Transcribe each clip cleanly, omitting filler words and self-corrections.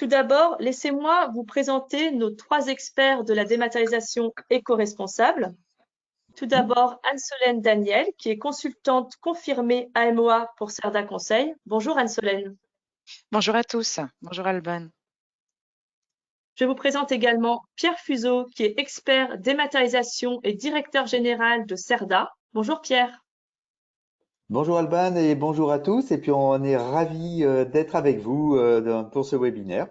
Tout d'abord, laissez-moi vous présenter nos 3 experts de la dématérialisation éco-responsable. Tout d'abord, Anne-Solène Daniel, qui est consultante confirmée AMOA pour Cerda Conseil. Bonjour Anne-Solène. Bonjour à tous, bonjour Alban. Je vous présente également Pierre Fuseau, qui est expert dématérialisation et directeur général de Cerda. Bonjour Pierre. Bonjour Alban et bonjour à tous. Et puis on est ravis d'être avec vous pour ce webinaire.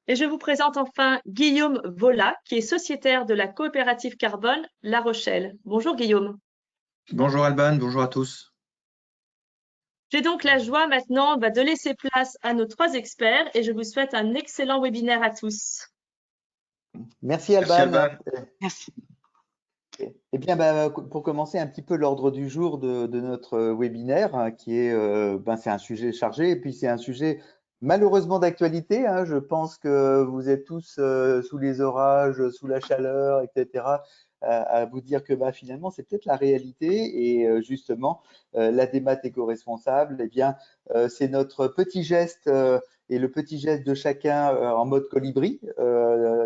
Et je vous présente enfin Guillaume Vola, qui est sociétaire de la coopérative carbone La Rochelle. Bonjour Guillaume. Bonjour Alban, bonjour à tous. J'ai donc la joie maintenant de laisser place à nos 3 experts et je vous souhaite un excellent webinaire à tous. Merci Alban. Merci Alban. Merci. Eh bien, pour commencer un petit peu l'ordre du jour de notre webinaire, hein, qui est, c'est un sujet chargé et puis c'est un sujet malheureusement d'actualité. Hein. Je pense que vous êtes tous sous les orages, sous la chaleur, etc. À vous dire que finalement c'est peut-être la réalité et justement la démat éco-responsable, eh bien c'est notre petit geste et le petit geste de chacun en mode colibri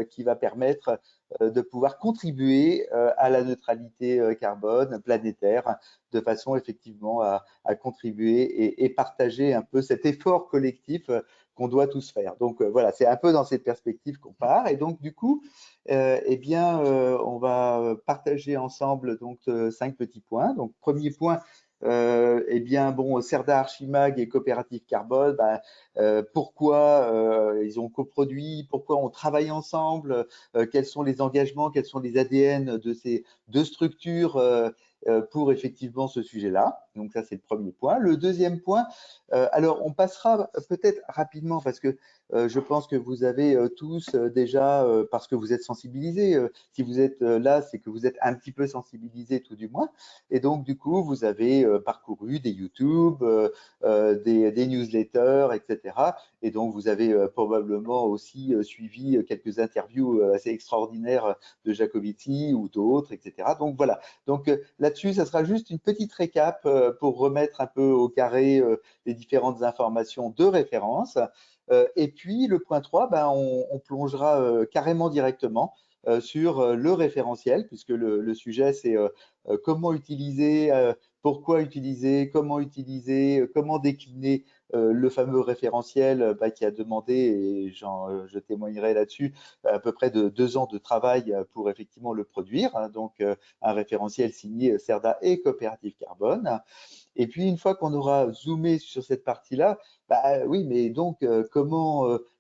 qui va permettre de pouvoir contribuer à la neutralité carbone planétaire de façon effectivement à contribuer et partager un peu cet effort collectif qu'on doit tous faire. Donc voilà, c'est un peu dans cette perspective qu'on part. Et donc du coup, on va partager ensemble donc 5 petits points. Donc premier point, Cerda Archimag et Coopérative Carbone, pourquoi ils ont coproduit, pourquoi on travaille ensemble, quels sont les engagements, quels sont les ADN de ces 2 structures pour effectivement ce sujet-là. Donc ça, c'est le premier point. Le deuxième point, alors on passera peut-être rapidement parce que je pense que vous avez tous déjà, parce que vous êtes sensibilisés, si vous êtes là, c'est que vous êtes un petit peu sensibilisés tout du moins. Et donc, du coup, vous avez parcouru des YouTube, des newsletters, etc. Et donc, vous avez probablement aussi suivi quelques interviews assez extraordinaires de Jacobiti ou d'autres, etc. Donc, voilà. Donc, là-dessus, ça sera juste une petite récap pour remettre un peu au carré les différentes informations de référence. Et puis, le point 3, on plongera carrément directement sur le référentiel, puisque le sujet, c'est comment utiliser, pourquoi utiliser, comment décliner le fameux référentiel qui a demandé, et je témoignerai là-dessus, à peu près de 2 ans de travail pour effectivement le produire. Hein, donc, un référentiel signé Cerda et Coopérative Carbone. Et puis, une fois qu'on aura zoomé sur cette partie-là, oui, mais donc,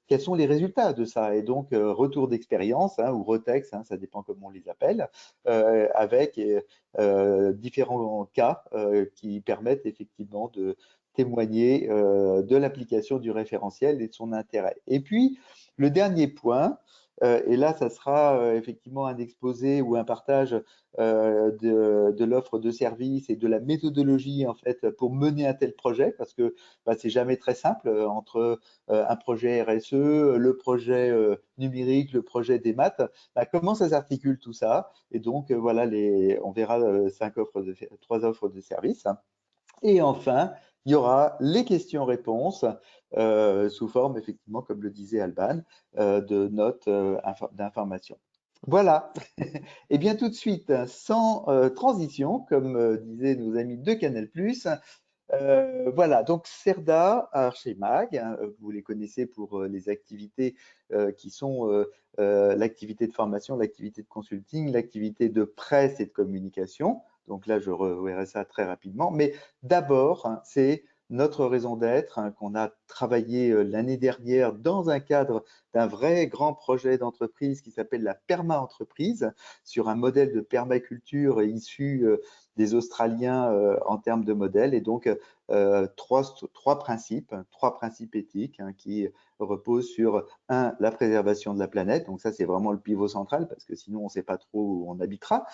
quels sont les résultats de ça? Et donc, retour d'expérience ou retex, ça dépend comment on les appelle, avec différents cas qui permettent effectivement de témoigner de l'application du référentiel et de son intérêt. Et puis, le dernier point, et là, ça sera effectivement un exposé ou un partage de l'offre de service et de la méthodologie en fait pour mener un tel projet, parce que c'est jamais très simple entre un projet RSE, le projet numérique, le projet des maths. Comment ça s'articule tout ça? Et donc voilà, on verra 3 offres de services. Et enfin, il y aura les questions-réponses sous forme, effectivement, comme le disait Alban, de notes d'information. Voilà. Et bien tout de suite, sans transition, comme disaient nos amis de Canal+, voilà, donc Cerda, Archimag, vous les connaissez pour les activités qui sont l'activité de formation, l'activité de consulting, l'activité de presse et de communication. Donc là, je reverrai ça très rapidement. Mais d'abord, c'est notre raison d'être qu'on a travaillé l'année dernière dans un cadre d'un vrai grand projet d'entreprise qui s'appelle la perma-entreprise sur un modèle de permaculture issu des Australiens en termes de modèle. Et donc, trois principes éthiques qui reposent sur la préservation de la planète. Donc ça, c'est vraiment le pivot central parce que sinon, on ne sait pas trop où on habitera.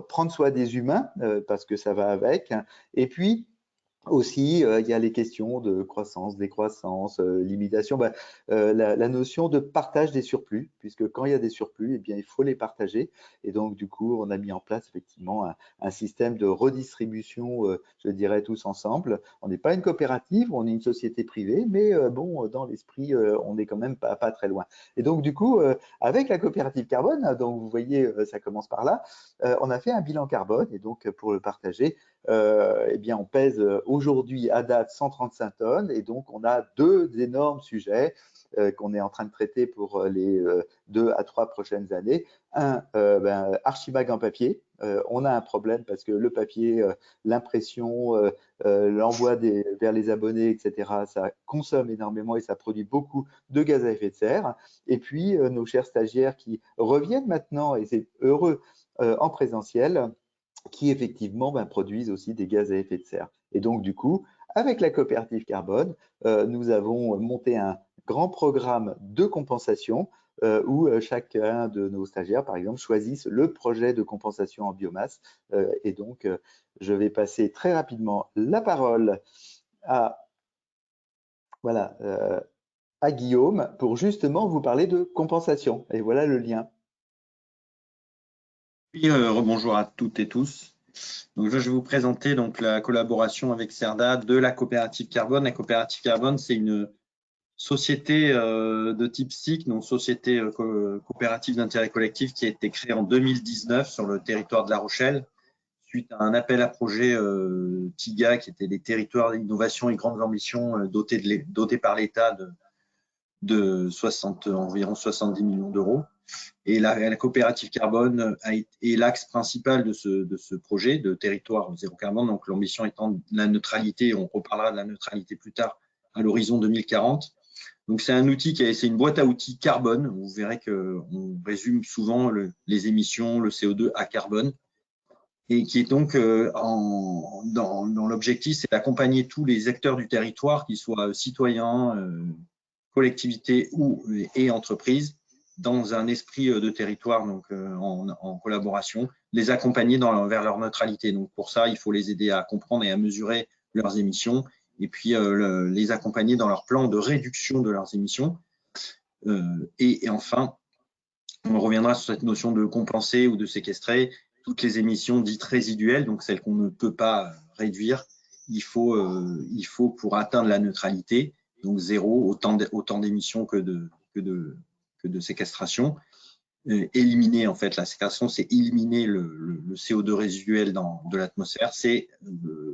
Prendre soin des humains parce que ça va avec. Et puis, Aussi, il y a les questions de croissance, décroissance, limitation, la notion de partage des surplus, puisque quand il y a des surplus, eh bien, il faut les partager. Et donc, du coup, on a mis en place effectivement un système de redistribution, je dirais, tous ensemble. On n'est pas une coopérative, on est une société privée, mais bon, dans l'esprit, on n'est quand même pas très loin. Et donc, du coup, avec la coopérative carbone, donc vous voyez, ça commence par là, on a fait un bilan carbone, et donc pour le partager, eh bien, on pèse aujourd'hui à date 135 tonnes et donc on a deux énormes sujets qu'on est en train de traiter pour les 2 à 3 prochaines années. Un, Archimag en papier. On a un problème parce que le papier, l'impression, l'envoi vers les abonnés, etc., ça consomme énormément et ça produit beaucoup de gaz à effet de serre. Et puis, nos chers stagiaires qui reviennent maintenant, et c'est heureux, en présentiel, qui effectivement produisent aussi des gaz à effet de serre. Et donc, du coup, avec la coopérative carbone, nous avons monté un grand programme de compensation où chacun de nos stagiaires, par exemple, choisissent le projet de compensation en biomasse. Et donc, je vais passer très rapidement la parole à, voilà, à Guillaume pour justement vous parler de compensation. Et voilà le lien. Oui, rebonjour à toutes et tous. Donc, je vais vous présenter donc, la collaboration avec CERDA de la coopérative carbone. La coopérative carbone, c'est une société de type SIC, donc société coopérative d'intérêt collectif, qui a été créée en 2019 sur le territoire de La Rochelle, suite à un appel à projet TIGA, qui était des territoires d'innovation et grandes ambitions dotés par l'État de environ 70 millions d'euros. Et la coopérative carbone est l'axe principal de ce projet de territoire zéro carbone. Donc, l'ambition étant la neutralité, on reparlera de la neutralité plus tard, à l'horizon 2040. Donc, c'est un outil c'est une boîte à outils carbone. Vous verrez qu'on résume souvent les émissions, le CO2 à carbone. Et qui est donc dans l'objectif, c'est d'accompagner tous les acteurs du territoire, qu'ils soient citoyens, collectivités et entreprises, dans un esprit de territoire, donc en collaboration, les accompagner vers leur neutralité. Donc pour ça, il faut les aider à comprendre et à mesurer leurs émissions, et puis les accompagner dans leur plan de réduction de leurs émissions. Et enfin, on reviendra sur cette notion de compenser ou de séquestrer toutes les émissions dites résiduelles, donc celles qu'on ne peut pas réduire. Il faut pour atteindre la neutralité, donc zéro, autant d'émissions que de séquestration. Éliminer, en fait, la séquestration, c'est éliminer le CO2 résiduel de l'atmosphère, c'est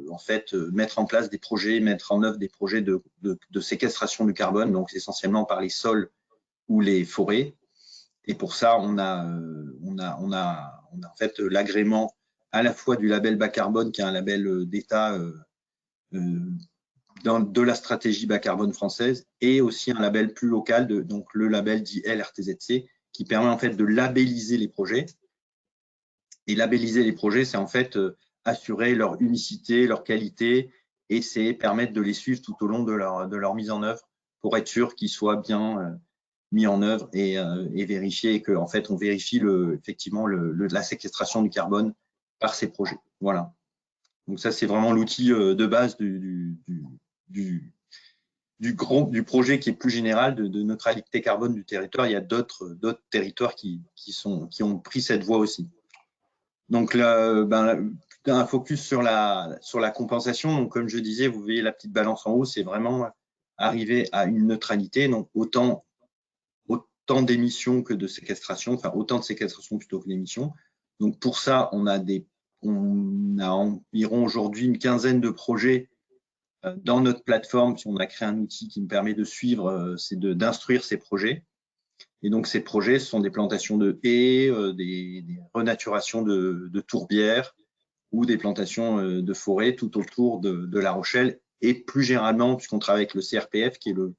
en fait mettre en place des projets, mettre en œuvre des projets de séquestration du carbone, donc essentiellement par les sols ou les forêts. Et pour ça, on a en fait l'agrément à la fois du label bas carbone, qui est un label d'État de la stratégie bas carbone française, et aussi un label plus local, donc le label dit LRTZC, qui permet en fait de labelliser les projets. Et labelliser les projets, c'est en fait assurer leur unicité, leur qualité, et c'est permettre de les suivre tout au long de leur mise en œuvre pour être sûr qu'ils soient bien mis en œuvre et vérifier, et qu'en fait on vérifie effectivement la séquestration du carbone par ces projets. Voilà. Donc ça, c'est vraiment l'outil de base du projet, qui est plus général de neutralité carbone du territoire. Il y a d'autres territoires qui ont pris cette voie aussi. Donc là, un focus sur la compensation. Donc comme je disais, vous voyez la petite balance en haut, c'est vraiment arriver à une neutralité. Donc autant d'émissions que de séquestration, enfin autant de séquestration plutôt que d'émissions. Donc pour ça, on a environ aujourd'hui une quinzaine de projets dans notre plateforme. On a créé un outil qui me permet de suivre, c'est d'instruire ces projets. Et donc ces projets, ce sont des plantations de haies, des renaturations de tourbières ou des plantations de forêts tout autour de La Rochelle, et plus généralement, puisqu'on travaille avec le CRPF, qui est le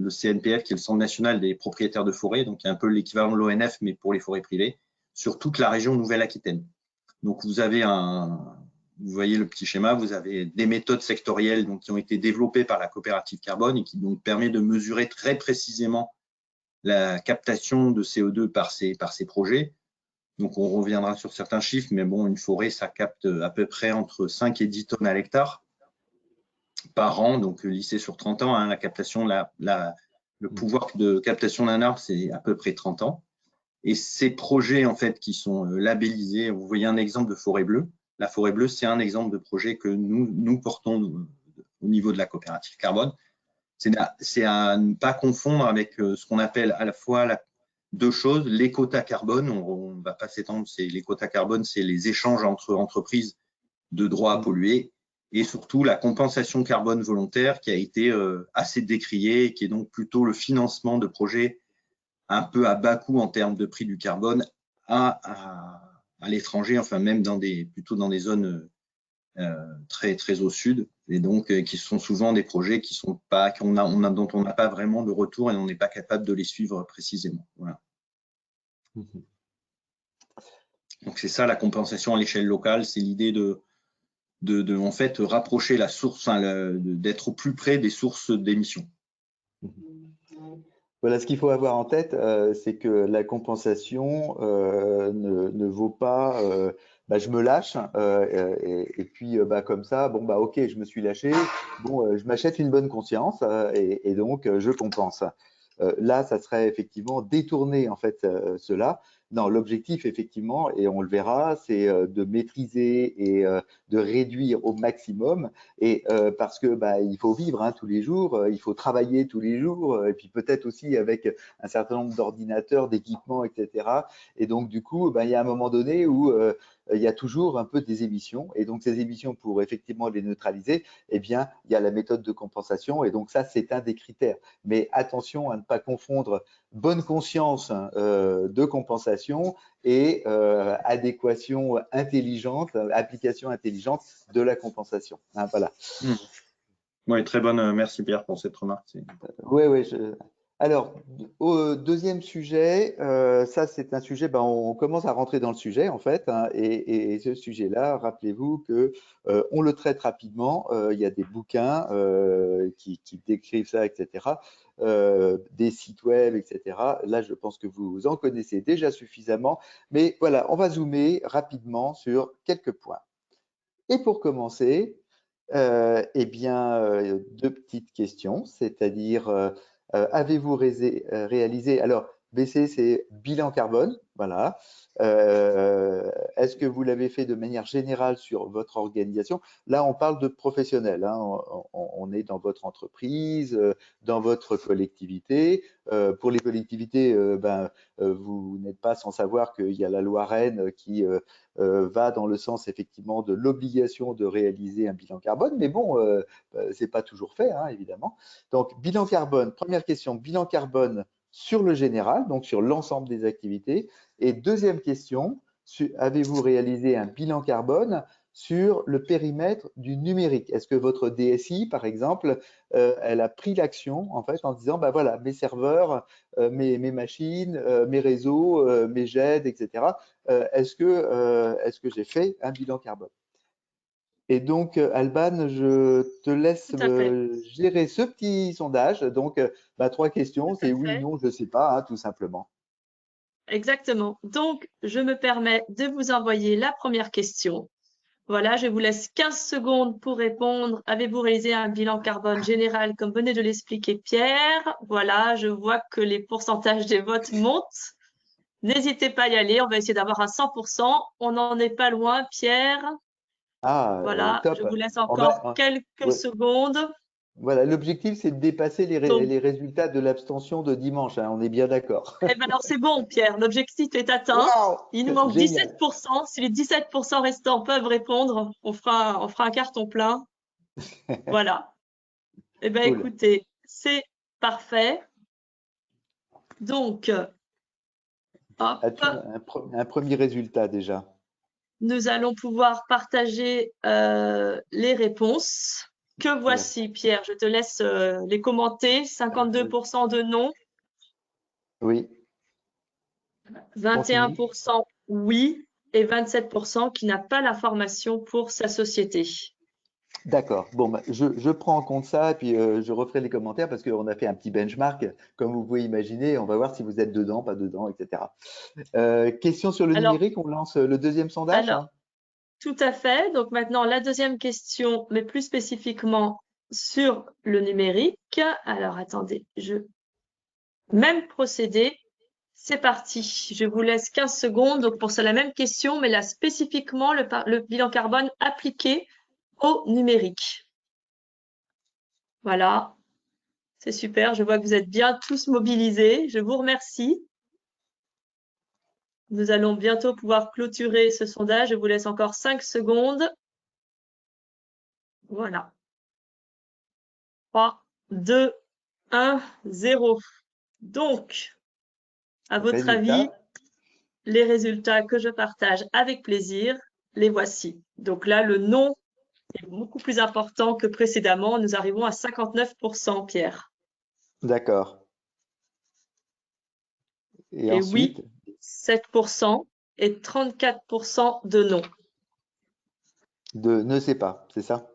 CNPF, qui est le Centre national des propriétaires de forêts, donc qui est un peu l'équivalent de l'ONF, mais pour les forêts privées, sur toute la région Nouvelle-Aquitaine. Donc vous voyez le petit schéma, vous avez des méthodes sectorielles qui ont été développées par la coopérative carbone et qui donc permet de mesurer très précisément la captation de CO2 par ces projets. Donc, on reviendra sur certains chiffres, mais bon, une forêt, ça capte à peu près entre 5 et 10 tonnes à l'hectare par an, donc lissé sur 30 ans. Hein, la captation, le pouvoir de captation d'un arbre, c'est à peu près 30 ans. Et ces projets, en fait, qui sont labellisés, vous voyez un exemple de forêt bleue. La forêt bleue, c'est un exemple de projet que nous portons au niveau de la coopérative carbone. C'est à ne pas confondre avec ce qu'on appelle à la fois deux choses, les quotas carbone, on ne va pas s'étendre, les quotas carbone, c'est les échanges entre entreprises de droits à polluer, et surtout la compensation carbone volontaire qui a été assez décriée, qui est donc plutôt le financement de projets un peu à bas coût en termes de prix du carbone à l'étranger, enfin même plutôt dans des zones très, très au sud, et donc qui sont souvent des projets qui sont pas, dont on n'a pas vraiment de retour et on n'est pas capable de les suivre précisément. Voilà. Donc c'est ça la compensation à l'échelle locale, c'est l'idée de en fait rapprocher la source, d'être au plus près des sources d'émissions. Voilà, ce qu'il faut avoir en tête, c'est que la compensation ne vaut pas je me lâche et puis comme ça, bon ok, je me suis lâché, bon je m'achète une bonne conscience et donc je compense. Là, ça serait effectivement détourner en fait cela. Non, l'objectif effectivement, et on le verra, c'est de maîtriser et de réduire au maximum. Et parce que il faut vivre hein, tous les jours, il faut travailler tous les jours, et puis peut-être aussi avec un certain nombre d'ordinateurs, d'équipements, etc. Et donc du coup, il y a un moment donné où il y a toujours un peu des émissions. Et donc ces émissions, pour effectivement les neutraliser, eh bien, il y a la méthode de compensation. Et donc ça, c'est un des critères. Mais attention à ne pas confondre bonne conscience de compensation et adéquation intelligente, application intelligente de la compensation. Hein, voilà. Oui, très bonne. Merci Pierre pour cette remarque. Oui. Alors, au deuxième sujet, ça c'est un sujet, on commence à rentrer dans le sujet en fait, hein, et ce sujet-là, rappelez-vous que on le traite rapidement. Il y a des bouquins qui décrivent ça, etc. Des sites web, etc. Là, je pense que vous en connaissez déjà suffisamment, mais voilà, on va zoomer rapidement sur quelques points. Et pour commencer, deux petites questions, c'est-à-dire avez-vous réalisé, alors BC c'est bilan carbone, voilà. Est-ce que vous l'avez fait de manière générale sur votre organisation? Là, on parle de professionnels, hein. On est dans votre entreprise, dans votre collectivité. Pour les collectivités, vous n'êtes pas sans savoir qu'il y a la loi Rennes qui va dans le sens effectivement de l'obligation de réaliser un bilan carbone, mais bon, c'est pas toujours fait, hein, évidemment. Donc, bilan carbone, première question, bilan carbone sur le général, donc sur l'ensemble des activités. Et deuxième question, avez-vous réalisé un bilan carbone sur le périmètre du numérique? Est-ce que votre DSI, par exemple, elle a pris l'action en fait en disant, voilà, mes serveurs, mes machines, mes réseaux, mes GED, etc. Est-ce que j'ai fait un bilan carbone? Et donc, Alban, je te laisse gérer ce petit sondage. Donc, 3 questions, c'est oui, non, je ne sais pas, hein, tout simplement. Exactement. Donc, je me permets de vous envoyer la première question. Voilà, je vous laisse 15 secondes pour répondre. Avez-vous réalisé un bilan carbone général comme venait de l'expliquer Pierre? Voilà, je vois que les pourcentages des votes montent. N'hésitez pas à y aller, on va essayer d'avoir un 100%. On n'en est pas loin, Pierre. Ah, Voilà, top. je vous laisse encore quelques secondes. Voilà, l'objectif, c'est de dépasser les Donc, résultats de l'abstention de dimanche, hein, on est bien d'accord. eh ben alors c'est bon, Pierre, l'objectif est atteint. Wow, Il nous manque génial. 17%. Si les 17% restants peuvent répondre, on fera un carton plein. Voilà. Eh bien, Cool. écoutez, c'est parfait. Donc, hop, As-tu un premier résultat déjà? nous allons pouvoir partager les réponses. Que voici, Pierre, je te laisse les commenter. 52% de non. Oui. 21% oui et 27% qui n'a pas l'information pour sa société. D'accord. Bon, bah, je prends en compte ça et puis je referai les commentaires parce qu'on a fait un petit benchmark, comme vous pouvez imaginer. On va voir si vous êtes dedans, pas dedans, etc. Question sur le Alors, numérique, on lance le deuxième sondage, alors, hein. tout à fait. Donc maintenant, la deuxième question, mais plus spécifiquement sur le numérique. Alors, attendez, même procédé. C'est parti. Je vous laisse 15 secondes. Donc, pour ça, la même question, mais là, spécifiquement, le bilan carbone appliqué au numérique. Voilà. C'est super. Je vois que vous êtes bien tous mobilisés. Je vous remercie. Nous allons bientôt pouvoir clôturer ce sondage. Je vous laisse encore 5 secondes. Voilà. 3, 2, 1, 0. Donc, à votre avis, Résultat. les résultats que je partage avec plaisir, les voici. Donc là, le non est beaucoup plus important que précédemment. Nous arrivons à 59%, Pierre. D'accord. Et Et ensuite, oui, 7% et 34% de non. de ne sais pas, c'est ça?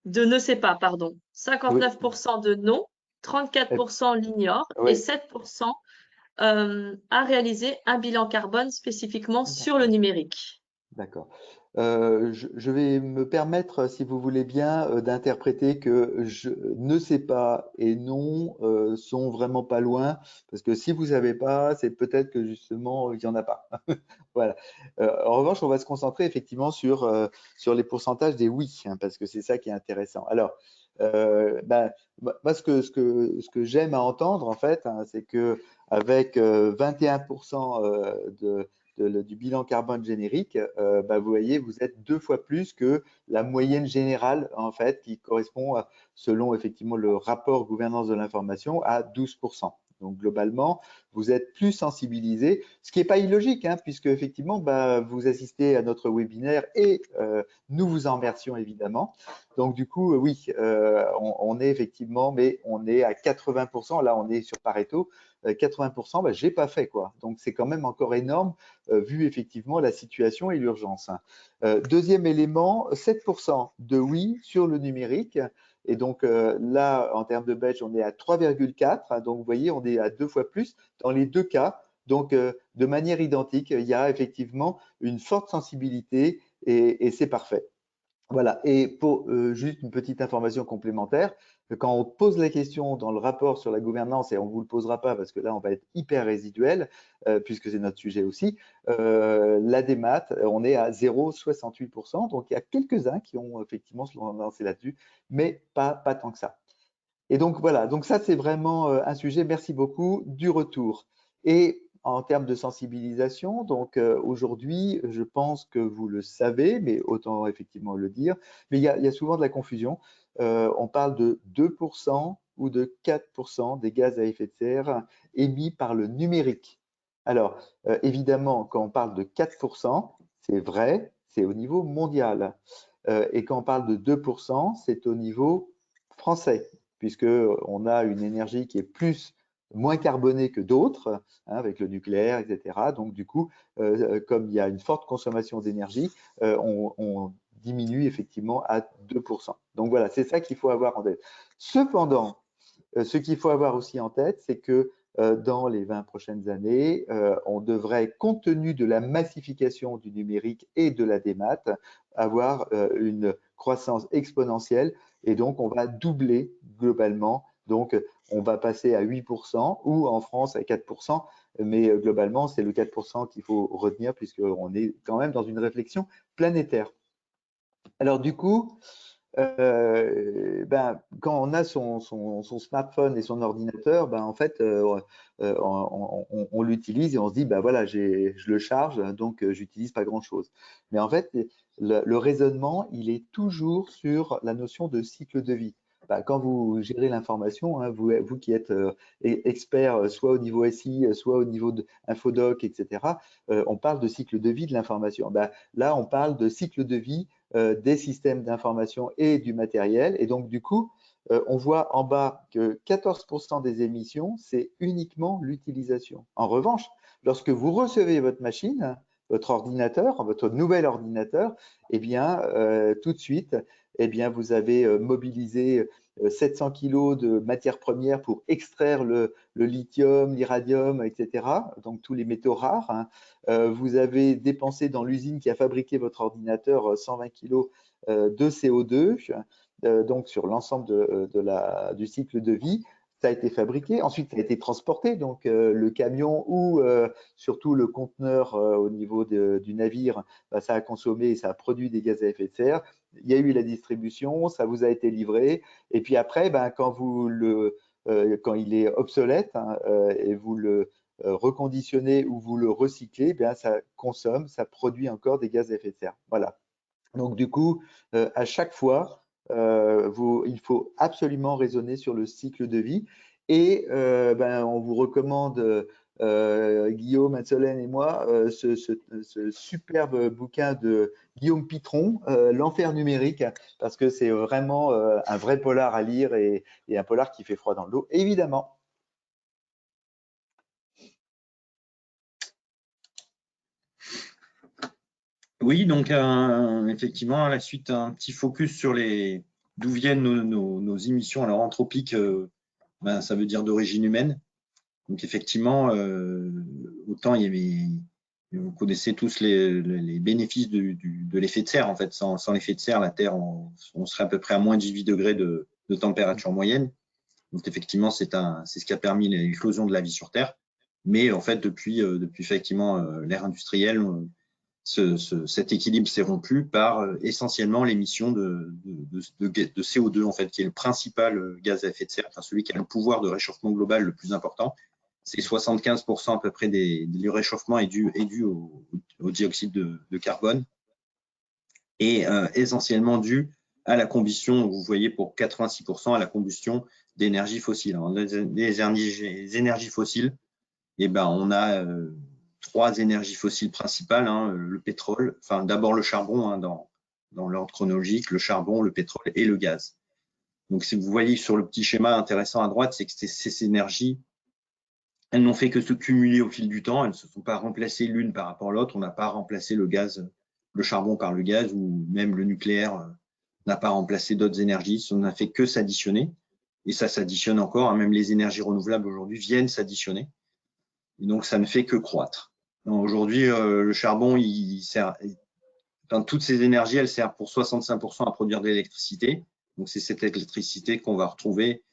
De ne sait pas, pardon. Oui. 59% de non, 34% l'ignore et Oui. 7% a réalisé un bilan carbone spécifiquement sur le D'accord. numérique. D'accord. Je vais me permettre, si vous voulez bien, d'interpréter que je ne sais pas et non sont vraiment pas loin, parce que si vous savez pas, c'est peut-être que justement il y en a pas. Voilà. En revanche, on va se concentrer effectivement sur les pourcentages des oui, hein, parce que c'est ça qui est intéressant. Alors, ben, moi, ce que j'aime à entendre, en fait, hein, c'est que avec 21% du bilan carbone générique, bah, vous voyez, vous êtes 2 fois plus que la moyenne générale, en fait, qui correspond, selon effectivement le rapport gouvernance de l'information, à 12%. Donc globalement, vous êtes plus sensibilisé, ce qui n'est pas illogique, hein, puisque effectivement, bah, vous assistez à notre webinaire et nous vous en remercions évidemment. Donc du coup, oui, on est effectivement, mais on est à 80%. Là, on est sur Pareto. 80%, bah, j'ai pas fait quoi. Donc c'est quand même encore énorme vu effectivement la situation et l'urgence. Deuxième élément, 7% de oui sur le numérique. Et donc là, en termes de badge, on est à 3,4. Donc vous voyez, on est à 2 fois plus dans les deux cas. Donc de manière identique, il y a effectivement une forte sensibilité et c'est parfait. Voilà, et pour juste une petite information complémentaire, quand on pose la question dans le rapport sur la gouvernance, et on ne vous le posera pas parce que là on va être hyper résiduel, puisque c'est notre sujet aussi, la démat, on est à 0,68%, donc il y a quelques-uns qui ont effectivement se lancé là-dessus, mais pas tant que ça. Et donc voilà, donc ça c'est vraiment un sujet, merci beaucoup, du retour. Et en termes de sensibilisation, donc aujourd'hui, je pense que vous le savez, mais autant effectivement le dire, mais il y a souvent de la confusion. On parle de 2% ou de 4% des gaz à effet de serre émis par le numérique. Alors, évidemment, quand on parle de 4%, c'est vrai, c'est au niveau mondial. Et quand on parle de 2%, c'est au niveau français, puisqu'on a une énergie qui est moins carbonée que d'autres, hein, avec le nucléaire, etc. Donc, du coup, comme il y a une forte consommation d'énergie, on diminue effectivement à 2%. Donc, voilà, c'est ça qu'il faut avoir en tête. Cependant, ce qu'il faut avoir aussi en tête, c'est que dans les 20 prochaines années, on devrait, compte tenu de la massification du numérique et de la démat, avoir une croissance exponentielle et donc on va doubler globalement. Donc on va passer à 8% ou en France à 4%, mais globalement c'est le 4% qu'il faut retenir puisqu'on est quand même dans une réflexion planétaire. Alors du coup, ben, quand on a son smartphone et son ordinateur, ben, en fait, on l'utilise et on se dit, ben voilà, je le charge, donc j'utilise pas grand-chose. Mais en fait, le raisonnement, il est toujours sur la notion de cycle de vie. Ben, quand vous gérez l'information, hein, vous qui êtes expert, soit au niveau SI, soit au niveau de Infodoc, etc., on parle de cycle de vie de l'information. Ben, là, on parle de cycle de vie des systèmes d'information et du matériel. Et donc, du coup, on voit en bas que 14% des émissions, c'est uniquement l'utilisation. En revanche, lorsque vous recevez votre machine, votre ordinateur, votre nouvel ordinateur, eh bien, tout de suite, eh bien, vous avez mobilisé 700 kg de matières premières pour extraire le lithium, l'iradium, etc., donc tous les métaux rares. Hein. Vous avez dépensé dans l'usine qui a fabriqué votre ordinateur 120 kg de CO2, donc sur l'ensemble du cycle de vie. Ça a été fabriqué, ensuite ça a été transporté, donc le camion ou surtout le conteneur au niveau du navire, bah, ça a consommé et ça a produit des gaz à effet de serre. Il y a eu la distribution, ça vous a été livré, et puis après, ben, quand il est obsolète hein, et vous le reconditionnez ou vous le recyclez, bien, ça consomme, ça produit encore des gaz à effet de serre. Voilà. Donc du coup, à chaque fois, il faut absolument raisonner sur le cycle de vie et ben, on vous recommande, Guillaume, Anne-Solène et moi, ce superbe bouquin de Guillaume Pitron, L'enfer numérique, parce que c'est vraiment un vrai polar à lire et un polar qui fait froid dans le dos, évidemment. Oui, donc effectivement, à la suite, un petit focus sur d'où viennent nos émissions. Alors, anthropiques, ben, ça veut dire d'origine humaine. Donc, effectivement, autant vous connaissez tous les bénéfices de l'effet de serre. En fait, sans l'effet de serre, la Terre, on serait à peu près à moins 18 degrés de température moyenne. Donc, effectivement, c'est ce qui a permis l'éclosion de la vie sur Terre. Mais en fait, depuis effectivement l'ère industrielle, cet équilibre s'est rompu par essentiellement l'émission de CO2, en fait, qui est le principal gaz à effet de serre, enfin celui qui a le pouvoir de réchauffement global le plus important. C'est 75% à peu près du réchauffement est dû au dioxyde de carbone et essentiellement dû à la combustion, vous voyez pour 86% à la combustion d'énergie fossile. Alors, les énergies fossiles, eh ben, on a trois énergies fossiles principales, hein, le pétrole, enfin d'abord le charbon hein, dans l'ordre chronologique, le charbon, le pétrole et le gaz. Donc si vous voyez sur le petit schéma intéressant à droite, c'est que ces énergies, elles n'ont fait que se cumuler au fil du temps, elles ne se sont pas remplacées l'une par rapport à l'autre, on n'a pas remplacé le charbon par le gaz ou même le nucléaire n'a pas remplacé d'autres énergies, on n'a fait que s'additionner et ça s'additionne encore, hein, même les énergies renouvelables aujourd'hui viennent s'additionner. Donc, ça ne fait que croître. Aujourd'hui, le charbon, toutes ces énergies, elles servent pour 65% à produire de l'électricité. Donc, c'est cette électricité qu'on va retrouver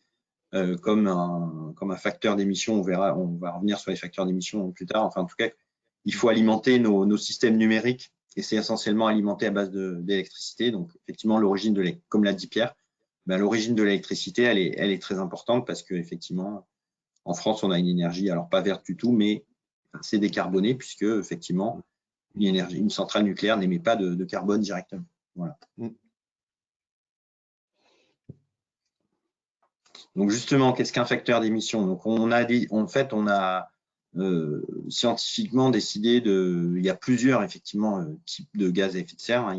comme un facteur d'émission. On va revenir sur les facteurs d'émission plus tard. Enfin, en tout cas, il faut alimenter nos systèmes numériques et c'est essentiellement alimenté à base d'électricité. Donc, effectivement, l'origine comme l'a dit Pierre, ben, l'origine de l'électricité, elle est très importante parce que effectivement, en France, on a une énergie, alors pas verte du tout, mais c'est décarboné puisque effectivement, une centrale nucléaire n'émet pas de carbone directement. Voilà. Donc justement, qu'est-ce qu'un facteur d'émission? Donc on a scientifiquement décidé il y a plusieurs effectivement types de gaz à effet de serre. Hein.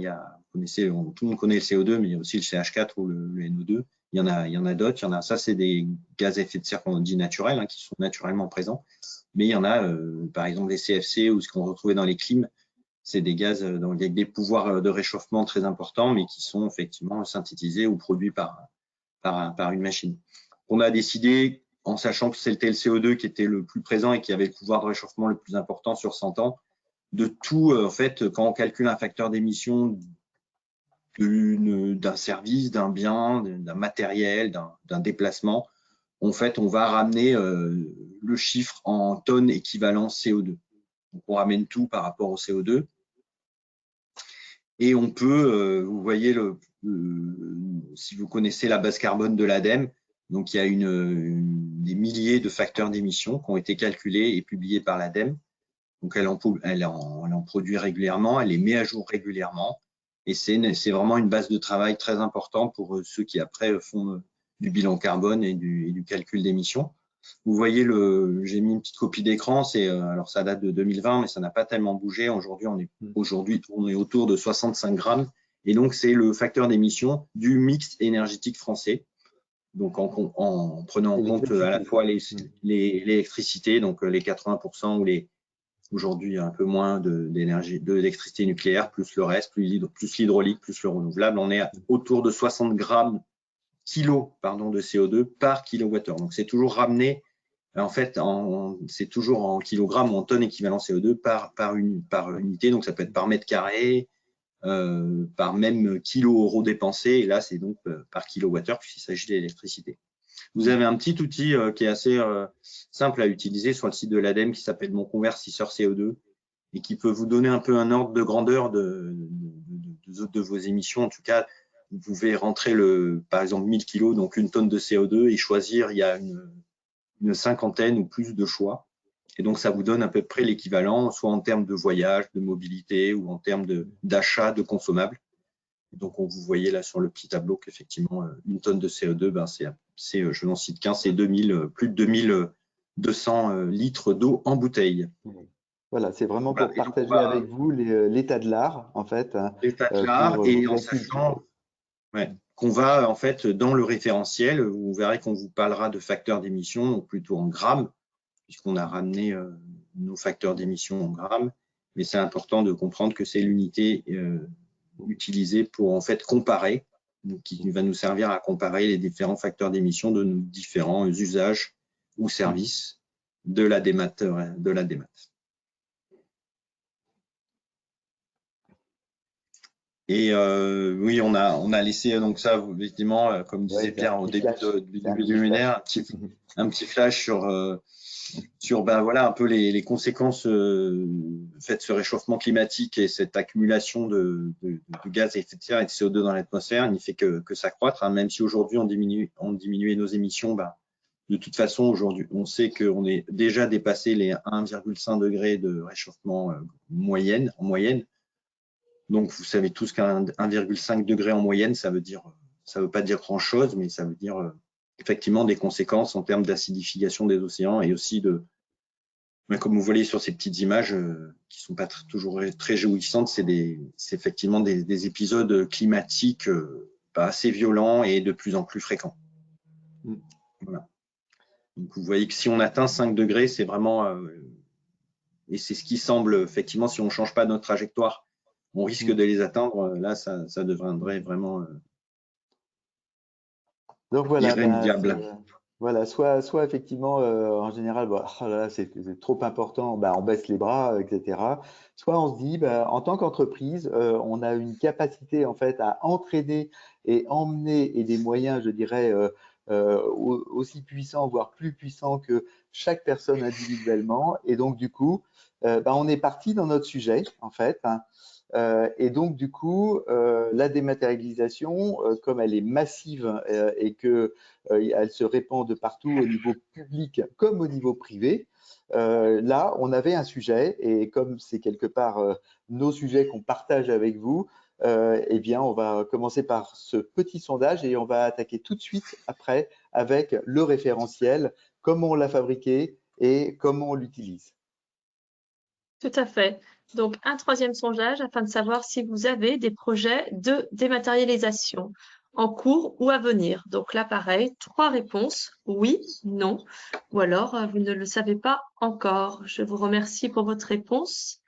Tout le monde connaît le CO2, mais il y a aussi le CH4 ou le NO2. Il y en a d'autres. Ça, c'est des gaz à effet de serre qu'on dit naturels, hein, qui sont naturellement présents. Mais il y en a, par exemple, les CFC ou ce qu'on retrouvait dans les clims. C'est des gaz avec des pouvoirs de réchauffement très importants, mais qui sont effectivement synthétisés ou produits par une machine. On a décidé, en sachant que c'était le CO2 qui était le plus présent et qui avait le pouvoir de réchauffement le plus important sur 100 ans, de tout, en fait, quand on calcule un facteur d'émission d'un service, d'un bien, d'un matériel, d'un déplacement, en fait, on va ramener le chiffre en tonnes équivalent CO2. Donc, on ramène tout par rapport au CO2. Et on peut, vous voyez, si vous connaissez la base carbone de l'ADEME, donc il y a des milliers de facteurs d'émission qui ont été calculés et publiés par l'ADEME. Donc elle en produit régulièrement, elle les met à jour régulièrement. Et c'est vraiment une base de travail très importante pour ceux qui après font du bilan carbone et du calcul d'émissions. Vous voyez, j'ai mis une petite copie d'écran, alors ça date de 2020, mais ça n'a pas tellement bougé. Aujourd'hui, on est autour de 65 grammes. Et donc, c'est le facteur d'émission du mix énergétique français. Donc, en prenant en compte à la fois l'électricité, donc les 80% ou aujourd'hui un peu moins d'électricité nucléaire, plus le reste, plus l'hydraulique, plus le renouvelable. On est autour de 60 grammes de CO2 par kilowattheure. Donc, c'est toujours ramené, en fait, c'est toujours en kilogrammes ou en tonnes équivalent CO2 par unité. Donc, ça peut être par mètre carré, par même kilo-euro dépensé. Et là, c'est donc par kilowattheure puisqu'il s'agit d'électricité. Vous avez un petit outil qui est assez simple à utiliser sur le site de l'ADEME qui s'appelle mon conversisseur CO2 et qui peut vous donner un peu un ordre de grandeur de vos émissions. En tout cas, vous pouvez rentrer par exemple 1000 kg, donc une tonne de CO2 et choisir, il y a une cinquantaine ou plus de choix. Et donc, ça vous donne à peu près l'équivalent, soit en termes de voyage, de mobilité ou en termes d'achat de consommables. Donc, vous voyez là sur le petit tableau qu'effectivement, une tonne de CO2, ben, je n'en cite qu'un, c'est plus de 2200 litres d'eau en bouteille. Voilà, c'est vraiment Voilà. pour partager avec vous l'état de l'art, en fait. L'état de l'art et en sachant qu'on va, en fait, dans le référentiel, vous verrez qu'on vous parlera de facteurs d'émission, donc plutôt en grammes, puisqu'on a ramené nos facteurs d'émission en grammes. Mais c'est important de comprendre que c'est l'unité utilisée pour, en fait, comparer, qui va nous servir à comparer les différents facteurs d'émission de nos différents usages ou services de la démat. Et oui, on a laissé donc ça, effectivement, comme disait Pierre au début du webinaire, un petit flash sur ben, voilà, un peu les conséquences faites de ce réchauffement climatique et cette accumulation de gaz à effet de serre et de CO2 dans l'atmosphère, il ne fait que s'accroître. Hein. Même si aujourd'hui on diminué nos émissions, ben, de toute façon, aujourd'hui, on sait qu'on est déjà dépassé les 1,5 degrés de réchauffement en moyenne. Donc, vous savez tous qu'un 1,5 degré en moyenne, ça veut pas dire grand-chose, mais ça veut dire effectivement des conséquences en termes d'acidification des océans et aussi comme vous voyez sur ces petites images qui sont pas toujours très réjouissantes, c'est effectivement des épisodes climatiques assez violents et de plus en plus fréquents. Voilà. Donc, vous voyez que si on atteint 5 degrés, c'est vraiment, et c'est ce qui semble, effectivement, si on ne change pas notre trajectoire, on risque de les atteindre. Là, ça deviendrait vraiment Donc voilà, irrémédiable. voilà, soit effectivement, en général, bah, oh là là, c'est trop important, bah, on baisse les bras, etc. Soit on se dit, bah, en tant qu'entreprise, on a une capacité en fait à entraîner et emmener et des moyens, je dirais, aussi puissants, voire plus puissants que chaque personne individuellement. Et donc du coup, bah, on est parti dans notre sujet en fait. Hein. Et donc, du coup, la dématérialisation, comme elle est massive et que elle se répand de partout au niveau public comme au niveau privé, là, on avait un sujet et comme c'est quelque part nos sujets qu'on partage avec vous, eh bien, on va commencer par ce petit sondage et on va attaquer tout de suite après avec le référentiel, comment on l'a fabriqué et comment on l'utilise. Tout à fait. Donc, un troisième sondage afin de savoir si vous avez des projets de dématérialisation en cours ou à venir. Donc là, pareil, 3 réponses, oui, non, ou alors vous ne le savez pas encore. Je vous remercie pour votre réponse.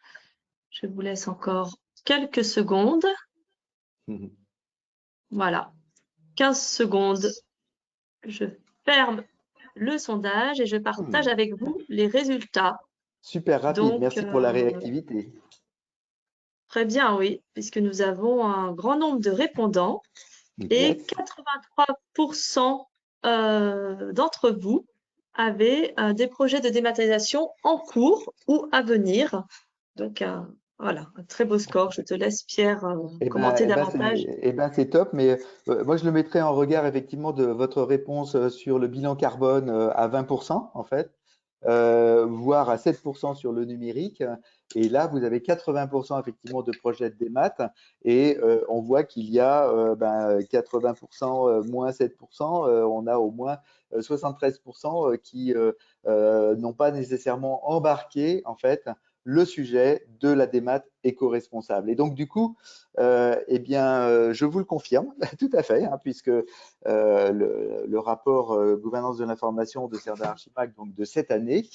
Je vous laisse encore quelques secondes. Voilà, 15 secondes. Je ferme le sondage et je partage avec vous les résultats. Super rapide, Donc, merci pour la réactivité. Très bien, oui, puisque nous avons un grand nombre de répondants et 83% d'entre vous avaient des projets de dématérialisation en cours ou à venir. Donc, voilà, un très beau score. Je te laisse, Pierre, commenter davantage. C'est top, mais moi je le mettrais en regard effectivement de votre réponse sur le bilan carbone à 20% en fait, voire à 7% sur le numérique. Et là, vous avez 80% effectivement de projets de démat et on voit qu'il y a 80% moins 7%, on a au moins 73% qui n'ont pas nécessairement embarqué en fait le sujet de la démat éco-responsable. Et donc, du coup, eh bien, je vous le confirme, tout à fait, hein, puisque le rapport gouvernance de l'information de Serdar Archipak, donc de cette année,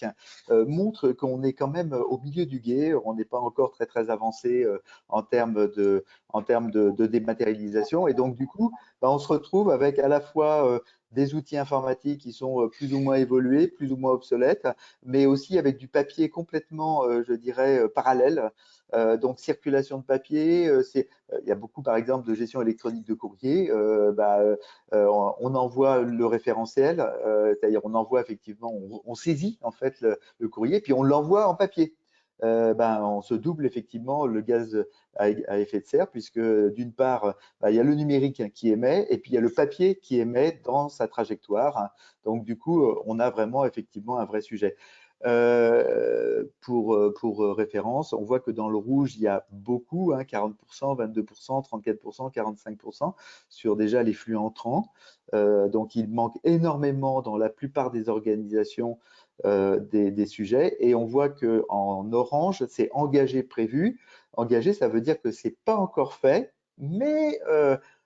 montre qu'on est quand même au milieu du gué. On n'est pas encore très avancé en termes de dématérialisation. Et donc, du coup, ben, on se retrouve avec à la fois des outils informatiques qui sont plus ou moins évolués, plus ou moins obsolètes, mais aussi avec du papier complètement, je dirais, parallèle. Donc, circulation de papier, il y a beaucoup, par exemple, de gestion électronique de courrier. On envoie le référentiel, c'est-à-dire on envoie effectivement, on saisit en fait le courrier, puis on l'envoie en papier. On se double effectivement le gaz à effet de serre, puisque d'une part, il y a le numérique qui émet, et puis il y a le papier qui émet dans sa trajectoire. Donc du coup, on a vraiment effectivement un vrai sujet. Pour référence, on voit que dans le rouge, il y a beaucoup, hein, 40%, 22%, 34%, 45% sur déjà les flux entrants. Donc, il manque énormément dans la plupart des organisations des sujets. Et on voit qu'en orange, c'est engagé, prévu. Engagé, ça veut dire que c'est pas encore fait, mais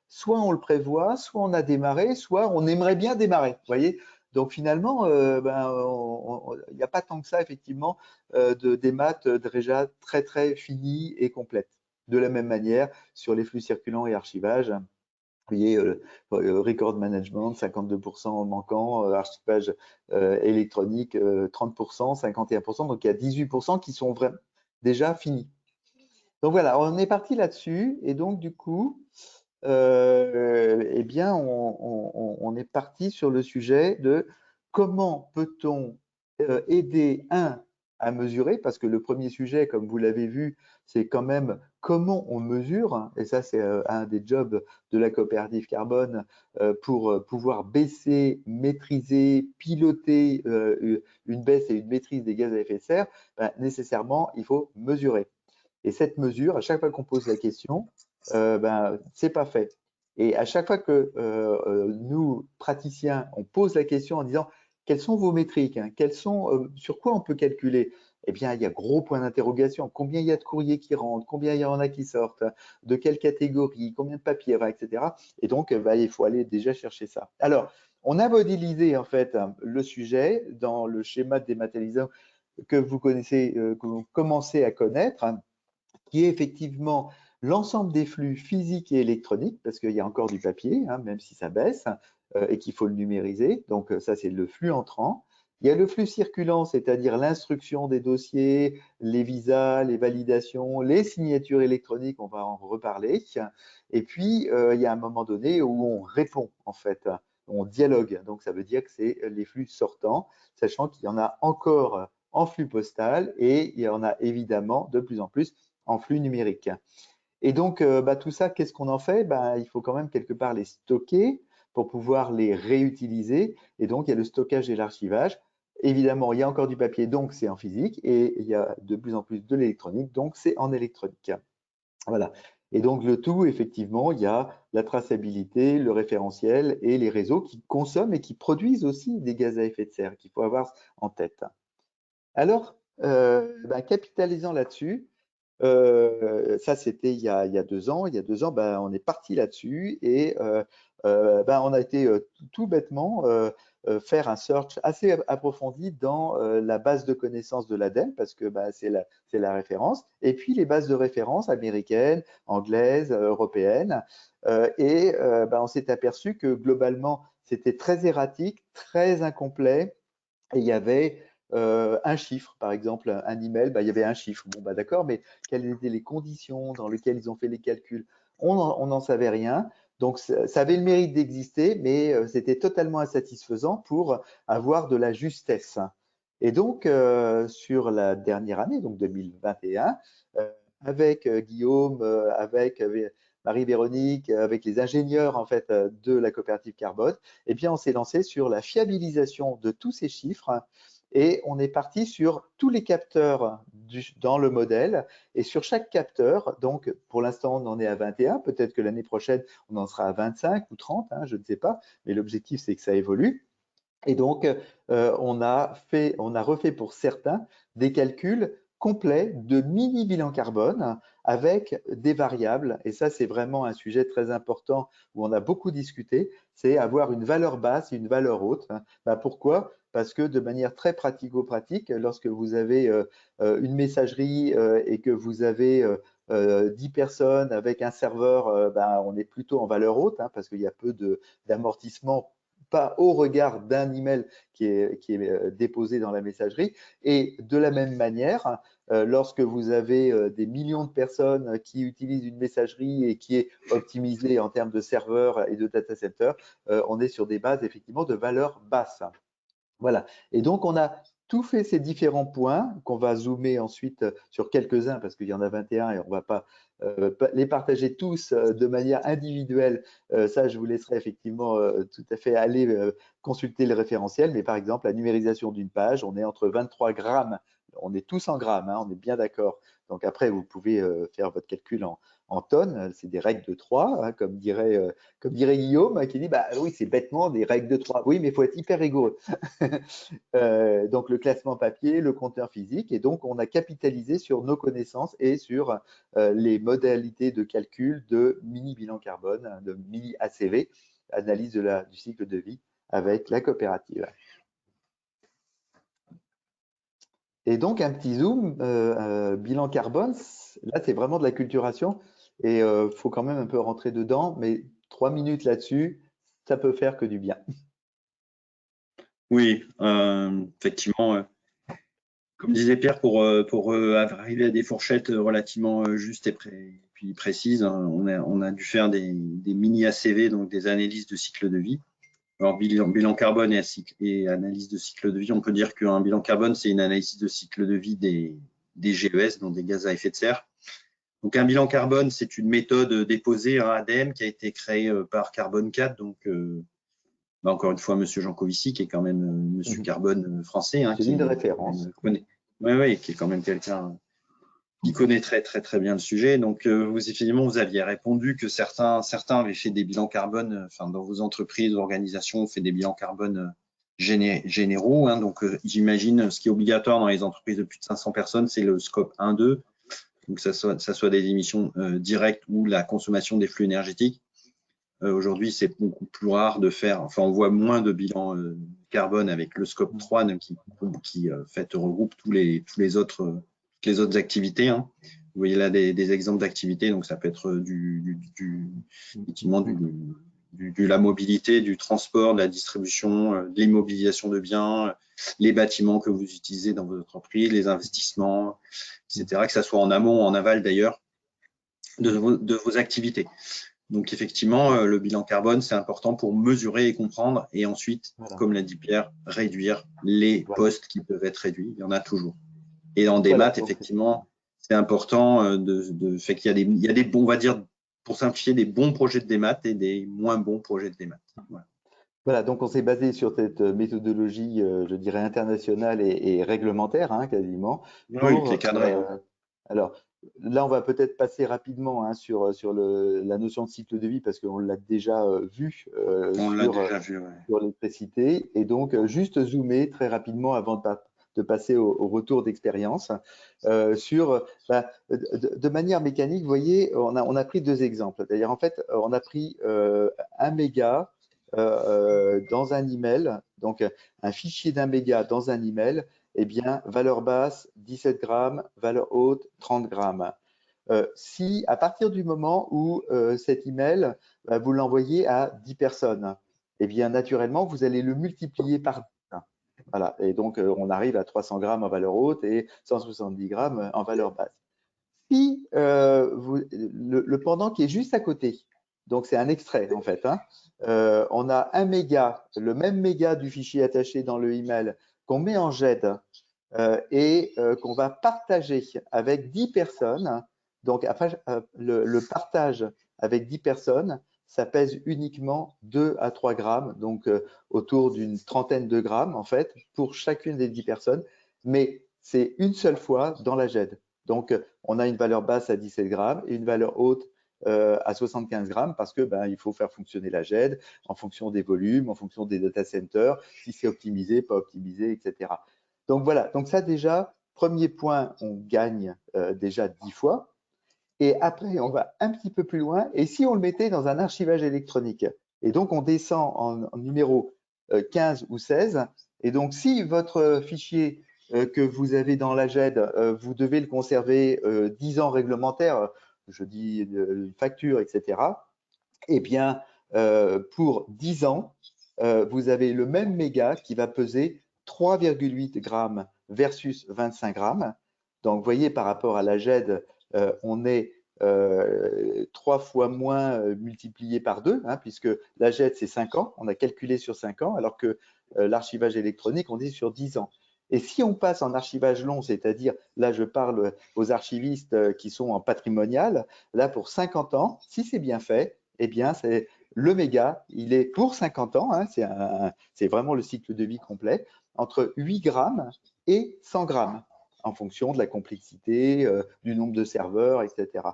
soit on le prévoit, soit on a démarré, soit on aimerait bien démarrer. Vous voyez? Donc finalement, il n'y a pas tant que ça, effectivement, des maths déjà très finies et complètes. De la même manière, sur les flux circulants et archivage, vous voyez, record management, 52% manquant, archivage électronique, 30%, 51%, donc il y a 18% qui sont vraiment déjà finis. Donc voilà, on est parti là-dessus, et donc du coup, eh bien, on est parti sur le sujet de comment peut-on aider, à mesurer, parce que le premier sujet, comme vous l'avez vu, c'est quand même comment on mesure, et ça c'est un des jobs de la coopérative carbone pour pouvoir baisser, maîtriser, piloter une baisse et une maîtrise des gaz à effet de serre, nécessairement il faut mesurer. Et cette mesure, à chaque fois qu'on pose la question, c'est pas fait. Et à chaque fois que nous, praticiens, on pose la question en disant quelles sont vos métriques, hein, sur quoi on peut calculer? Eh bien, il y a gros point d'interrogation. Combien il y a de courriers qui rentrent? Combien il y en a qui sortent? De quelle catégorie? Combien de papiers, etc. Et donc, il faut aller déjà chercher ça. Alors, on a modélisé en fait le sujet dans le schéma de dématérialisation que vous connaissez, que vous commencez à connaître, qui est effectivement l'ensemble des flux physiques et électroniques, parce qu'il y a encore du papier, hein, même si ça baisse, et qu'il faut le numériser. Donc ça, c'est le flux entrant. Il y a le flux circulant, c'est-à-dire l'instruction des dossiers, les visas, les validations, les signatures électroniques, on va en reparler. Et puis, il y a un moment donné où on répond, en fait, on dialogue. Donc, ça veut dire que c'est les flux sortants, sachant qu'il y en a encore en flux postal et il y en a évidemment de plus en plus en flux numérique. Et donc, tout ça, qu'est-ce qu'on en fait? Il faut quand même quelque part les stocker pour pouvoir les réutiliser. Et donc, il y a le stockage et l'archivage. Évidemment, il y a encore du papier, donc c'est en physique. Et il y a de plus en plus de l'électronique, donc c'est en électronique. Voilà. Et donc, le tout, effectivement, il y a la traçabilité, le référentiel et les réseaux qui consomment et qui produisent aussi des gaz à effet de serre qu'il faut avoir en tête. Alors, capitalisant là-dessus, ça, c'était il y a 2 ans. Il y a 2 ans, on est parti là-dessus et on a été tout bêtement faire un search assez approfondi dans la base de connaissances de l'ADEME parce que c'est la référence. Et puis les bases de référence américaines, anglaises, européennes. On s'est aperçu que globalement, c'était très erratique, très incomplet. Et il y avait un chiffre, par exemple, un email, il y avait un chiffre. Bon, d'accord, mais quelles étaient les conditions dans lesquelles ils ont fait les calculs? On n'en savait rien. Donc, ça avait le mérite d'exister, mais c'était totalement insatisfaisant pour avoir de la justesse. Et donc, sur la dernière année, donc 2021, avec Guillaume, avec Marie-Véronique, avec les ingénieurs en fait de la coopérative Carbone, eh bien, on s'est lancé sur la fiabilisation de tous ces chiffres et on est parti sur tous les capteurs dans le modèle et sur chaque capteur, donc pour l'instant on en est à 21, peut-être que l'année prochaine on en sera à 25 ou 30, hein, je ne sais pas, mais l'objectif c'est que ça évolue. Et donc on a refait pour certains des calculs complet de mini bilan carbone avec des variables. Et ça, c'est vraiment un sujet très important où on a beaucoup discuté, c'est avoir une valeur basse et une valeur haute. Pourquoi? Parce que de manière très pratico-pratique, lorsque vous avez une messagerie et que vous avez 10 personnes avec un serveur, on est plutôt en valeur haute parce qu'il y a peu d'amortissement, pas au regard d'un email qui est déposé dans la messagerie. Et de la même manière, lorsque vous avez des millions de personnes qui utilisent une messagerie et qui est optimisée en termes de serveurs et de data center, on est sur des bases effectivement de valeur basse. Voilà. Et donc, on a tout fait ces différents points qu'on va zoomer ensuite sur quelques-uns parce qu'il y en a 21 et on ne va pas les partager tous de manière individuelle. Ça, je vous laisserai effectivement tout à fait aller consulter le référentiel. Mais par exemple, la numérisation d'une page, on est entre 23 grammes. On est tous en grammes, on est bien d'accord. Donc après, vous pouvez faire votre calcul en tonnes. C'est des règles de 3, comme dirait Guillaume, qui dit bah oui, c'est bêtement des règles de 3. Oui, mais il faut être hyper rigoureux. Donc le classement papier, le compteur physique, et donc on a capitalisé sur nos connaissances et sur les modalités de calcul de mini bilan carbone, de mini ACV, analyse du cycle de vie avec la coopérative. Et donc un petit zoom, bilan carbone, là c'est vraiment de la culturation et il faut quand même un peu rentrer dedans, mais 3 minutes là-dessus, ça peut faire que du bien. Oui, effectivement, comme disait Pierre, pour arriver à des fourchettes relativement justes et puis précises, on a dû faire des mini ACV, donc des analyses de cycle de vie. Alors, bilan carbone et analyse de cycle de vie, on peut dire qu'un bilan carbone, c'est une analyse de cycle de vie des GES, donc des gaz à effet de serre. Donc, un bilan carbone, c'est une méthode déposée à ADEME qui a été créée par Carbone 4, donc encore une fois, Monsieur Jean Covici, qui est quand même Monsieur Carbone français. C'est une référence. Oui, qui est quand même quelqu'un qui connaît très très bien le sujet. Donc, effectivement, vous aviez répondu que certains avaient fait des bilans carbone, enfin, dans vos entreprises, organisations, on fait des bilans carbone généraux. Donc, j'imagine, ce qui est obligatoire dans les entreprises de plus de 500 personnes, c'est le scope 1-2. Donc, ça soit des émissions directes ou la consommation des flux énergétiques. Aujourd'hui, c'est beaucoup plus rare de faire, enfin, on voit moins de bilans carbone avec le scope 3 qui fait regroupe toutes les autres activités. Vous voyez là des exemples d'activités, donc ça peut être effectivement de la mobilité, du transport, de la distribution, de l'immobilisation de biens, les bâtiments que vous utilisez dans votre entreprise, les investissements, etc., que ça soit en amont ou en aval d'ailleurs de vos activités. Donc effectivement, le bilan carbone, c'est important pour mesurer et comprendre et ensuite, comme l'a dit Pierre, réduire les postes qui peuvent être réduits. Il y en a toujours. Et dans des maths, effectivement, c'est important fait qu'il y a des bons, on va dire, pour simplifier, des bons projets de démat et des moins bons projets de démat. Voilà, donc on s'est basé sur cette méthodologie, je dirais, internationale et réglementaire, quasiment. Oui, qui est cadré. Alors, là, on va peut-être passer rapidement sur la notion de cycle de vie parce qu'on l'a déjà vu sur l'électricité. Et donc, juste zoomer très rapidement avant de passer au retour d'expérience de manière mécanique, vous voyez, on a pris 2 exemples. D'ailleurs, en fait, on a pris 1 méga dans un email, donc un fichier d'1 méga dans un email, eh bien, valeur basse, 17 grammes, valeur haute, 30 grammes. Si à partir du moment où cet email, vous l'envoyez à 10 personnes, eh bien, naturellement, vous allez le multiplier par 10. Voilà, et donc on arrive à 300 grammes en valeur haute et 170 grammes en valeur basse. Si le pendant qui est juste à côté, donc c'est un extrait en fait, on a 1 méga, le même méga du fichier attaché dans le email qu'on met en GED et qu'on va partager avec 10 personnes. Donc, le partage avec 10 personnes, ça pèse uniquement 2 à 3 grammes, donc autour d'une trentaine de grammes en fait, pour chacune des 10 personnes. Mais c'est une seule fois dans la GED. Donc, on a une valeur basse à 17 grammes et une valeur haute à 75 grammes parce que il faut faire fonctionner la GED en fonction des volumes, en fonction des data centers, si c'est optimisé, pas optimisé, etc. Donc voilà, donc ça déjà, premier point, on gagne déjà 10 fois. Et après, on va un petit peu plus loin. Et si on le mettait dans un archivage électronique, et donc on descend en numéro 15 ou 16, et donc si votre fichier que vous avez dans la GED, vous devez le conserver 10 ans réglementaire, je dis une facture, etc., eh bien, pour 10 ans, vous avez le même méga qui va peser 3,8 grammes versus 25 grammes. Donc, vous voyez, par rapport à la GED, on est 3 fois moins multiplié par 2, hein, puisque la GED, c'est 5 ans, on a calculé sur 5 ans, alors que l'archivage électronique, on est sur 10 ans. Et si on passe en archivage long, c'est-à-dire, là, je parle aux archivistes qui sont en patrimonial, là, pour 50 ans, si c'est bien fait, eh bien, c'est le méga, il est pour 50 ans, hein, c'est vraiment le cycle de vie complet, entre 8 grammes et 100 grammes, en fonction de la complexité, du nombre de serveurs, etc.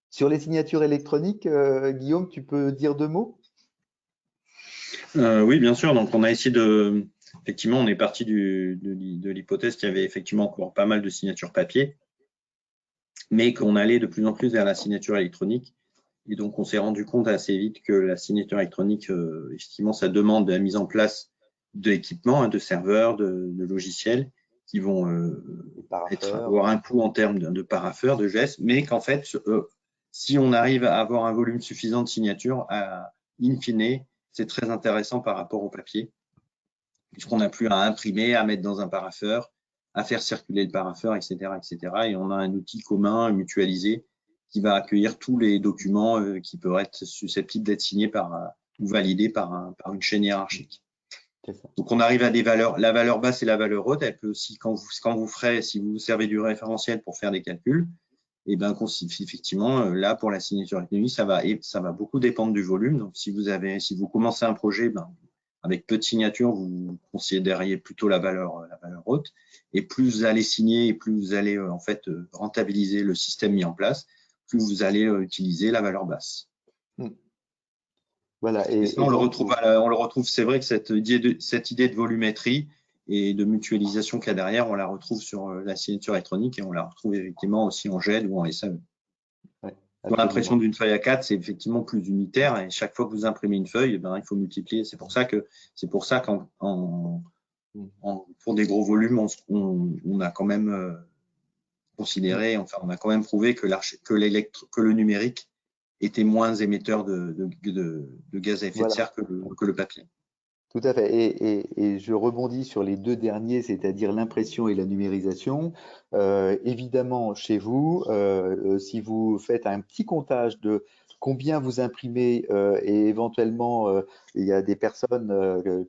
Sur les signatures électroniques, Guillaume, tu peux dire 2 mots? Oui, bien sûr. Donc, on a essayé de… Effectivement, on est parti de l'hypothèse qu'il y avait effectivement encore pas mal de signatures papier, mais qu'on allait de plus en plus vers la signature électronique. Et donc, on s'est rendu compte assez vite que la signature électronique, effectivement, ça demande la mise en place d'équipements, hein, de serveurs, de logiciels qui vont avoir un coût en termes de parapheurs, de gestes, mais qu'en fait, si on arrive à avoir un volume suffisant de signatures, in fine, c'est très intéressant par rapport au papier, puisqu'on n'a plus à imprimer, à mettre dans un parapheur, à faire circuler le parapheur, etc., etc. Et on a un outil commun, mutualisé, qui va accueillir tous les documents qui peuvent être susceptibles d'être signés ou validés par une chaîne hiérarchique. Donc, on arrive à des valeurs. La valeur basse et la valeur haute, elle peut aussi, si vous vous servez du référentiel pour faire des calculs, et ben, effectivement, là, pour la signature électronique, ça va beaucoup dépendre du volume. Donc, si vous commencez un projet, ben, avec peu de signatures, vous considériez plutôt la valeur haute. Et plus vous allez signer et plus vous allez en fait rentabiliser le système mis en place, plus vous allez utiliser la valeur basse. Voilà. Et ça, on le retrouve. C'est vrai que cette idée de volumétrie et de mutualisation qu'il y a derrière, on la retrouve sur la signature électronique et on la retrouve effectivement aussi en GED ou en SAE. Ouais, pour l'impression d'une feuille A4, c'est effectivement plus unitaire et chaque fois que vous imprimez une feuille, ben, il faut multiplier. C'est pour ça pour des gros volumes, on a quand même considéré, enfin, on a quand même prouvé que le numérique était moins émetteur de gaz à effet de serre que le papier. Tout à fait. Et je rebondis sur les 2 derniers, c'est-à-dire l'impression et la numérisation. Évidemment, chez vous, si vous faites un petit comptage de combien vous imprimez et éventuellement, il y a des personnes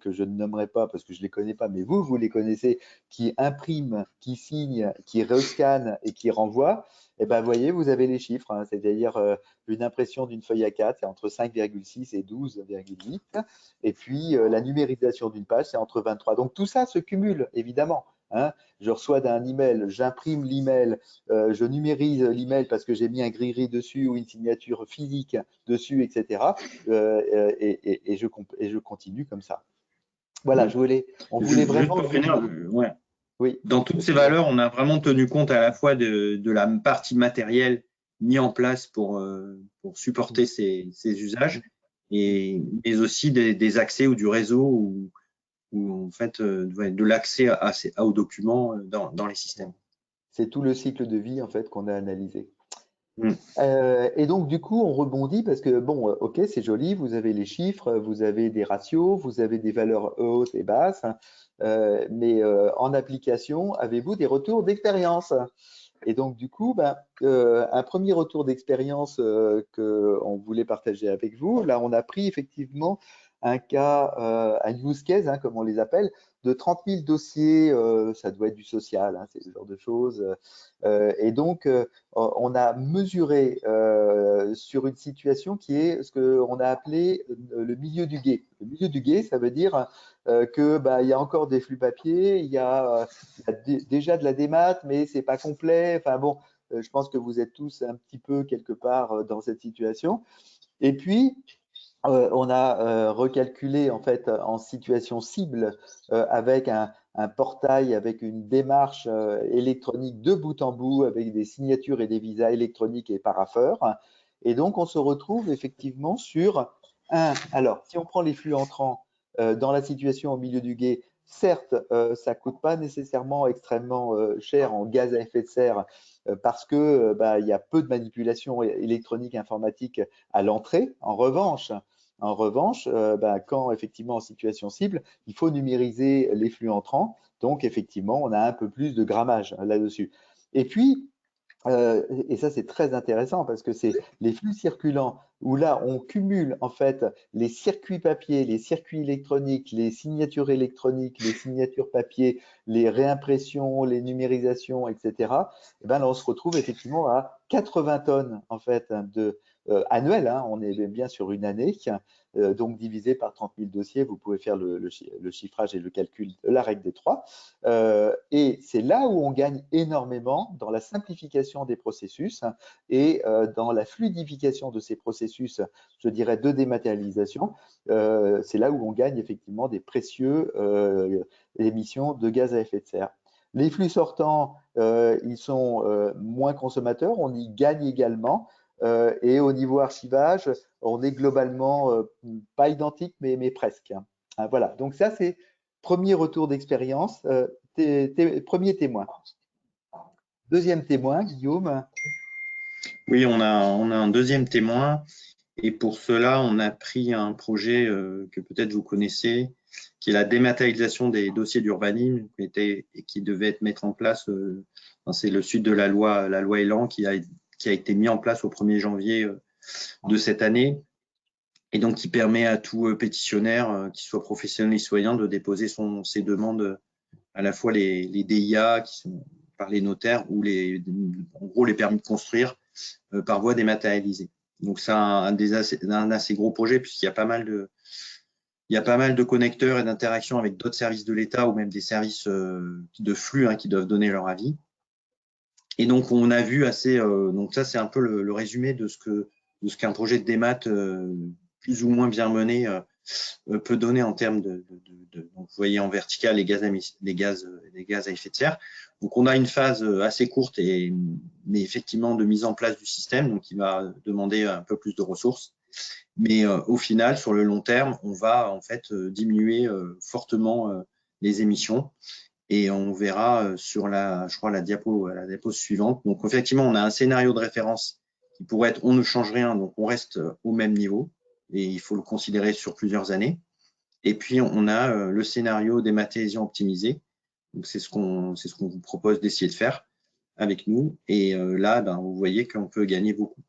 que je ne nommerai pas parce que je ne les connais pas, mais vous les connaissez, qui impriment, qui signent, qui rescannent et qui renvoient. Et ben, vous voyez, vous avez les chiffres, hein, c'est-à-dire une impression d'une feuille A4, c'est entre 5,6 et 12,8. Et puis, la numérisation d'une page, c'est entre 23. Donc, tout ça se cumule, évidemment. Hein. Je reçois d'un email, j'imprime l'email, je numérise l'email parce que j'ai mis un gris-gris dessus ou une signature physique dessus, etc. Et je continue comme ça. Voilà, on voulait vraiment… Juste pour finir, ouais. Oui. Dans toutes ces valeurs, on a vraiment tenu compte à la fois de la partie matérielle mise en place pour supporter ces usages, mais aussi des accès ou du réseau ou en fait de l'accès aux documents dans les systèmes. C'est tout le cycle de vie en fait qu'on a analysé. Et donc du coup on rebondit parce que bon, ok, c'est joli, vous avez les chiffres, vous avez des ratios, vous avez des valeurs hautes et basses, mais en application, avez-vous des retours d'expérience? Et donc du coup, un premier retour d'expérience qu'on voulait partager avec vous, là on a pris effectivement un cas, un use case, hein, comme on les appelle, de 30 000 dossiers, ça doit être du social, hein, c'est ce genre de choses. Et donc, on a mesuré sur une situation qui est ce qu'on a appelé le milieu du gué. Le milieu du gué, ça veut dire que il y a encore des flux papier, il y a déjà de la démat, mais c'est pas complet. Enfin bon, je pense que vous êtes tous un petit peu quelque part dans cette situation. Et puis, on a recalculé en fait en situation cible avec un portail, avec une démarche électronique de bout en bout, avec des signatures et des visas électroniques et parapheurs. Et donc, on se retrouve effectivement sur alors, si on prend les flux entrants dans la situation au milieu du gué, certes, ça ne coûte pas nécessairement extrêmement cher en gaz à effet de serre parce que il y a peu de manipulation électronique informatique à l'entrée. En revanche, quand effectivement en situation cible, il faut numériser les flux entrants. Donc, effectivement, on a un peu plus de grammage là-dessus. Et puis, et ça c'est très intéressant parce que c'est les flux circulants où là on cumule en fait les circuits papier, les circuits électroniques, les signatures électroniques, les signatures papier, les réimpressions, les numérisations, etc. Et ben là on se retrouve effectivement à 80 tonnes en fait de annuel, hein, on est bien sur une année, donc divisé par 30 000 dossiers, vous pouvez faire le chiffrage et le calcul de la règle des 3. Et c'est là où on gagne énormément dans la simplification des processus et dans la fluidification de ces processus, je dirais, de dématérialisation. C'est là où on gagne effectivement des précieux émissions de gaz à effet de serre. Les flux sortants, ils sont moins consommateurs, on y gagne également. Et au niveau archivage, on est globalement pas identique, mais presque. Hein, voilà, donc ça c'est premier retour d'expérience, premier témoin. Deuxième témoin, Guillaume. Oui, on a un deuxième témoin. Et pour cela, on a pris un projet que peut-être vous connaissez, qui est la dématérialisation des dossiers d'urbanisme et qui devait être mis en place. C'est le suite de la loi Elan qui a été mis en place au 1er janvier de cette année. Et donc, qui permet à tout pétitionnaire, qu'il soit professionnel ou citoyen, de déposer ses demandes, à la fois les DIA qui sont par les notaires ou en gros les permis de construire par voie dématérialisée. Donc, c'est un assez gros projet puisqu'il y a pas mal de connecteurs et d'interactions avec d'autres services de l'État ou même des services de flux qui doivent donner leur avis. Et donc, on a vu donc ça, c'est un peu le résumé de ce qu'un projet de démat plus ou moins bien mené peut donner en termes donc vous voyez en vertical les gaz à effet de serre. Donc, on a une phase assez courte, mais effectivement de mise en place du système, donc qui va demander un peu plus de ressources. Mais au final, sur le long terme, on va en fait diminuer fortement les émissions. Et on verra sur la diapo suivante. Donc, effectivement, on a un scénario de référence qui pourrait être on ne change rien, donc on reste au même niveau. Et il faut le considérer sur plusieurs années. Et puis, on a le scénario dématérialisation optimisé. Donc, c'est ce qu'on vous propose d'essayer de faire avec nous. Et là, vous voyez qu'on peut gagner beaucoup.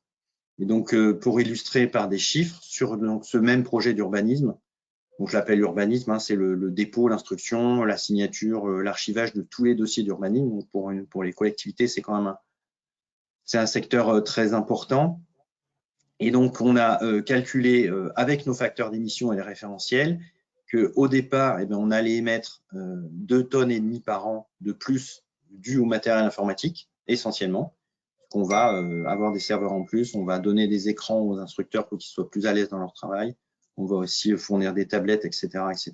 Et donc, pour illustrer par des chiffres sur ce même projet d'urbanisme, donc je l'appelle urbanisme, c'est le dépôt, l'instruction, la signature, l'archivage de tous les dossiers d'urbanisme. Donc pour les collectivités, c'est quand même un secteur très important. Et donc, on a calculé avec nos facteurs d'émission et les référentiels qu'au départ, on allait émettre 2,5 tonnes par an de plus dû au matériel informatique, essentiellement. On va avoir des serveurs en plus, on va donner des écrans aux instructeurs pour qu'ils soient plus à l'aise dans leur travail. On va aussi fournir des tablettes, etc., etc.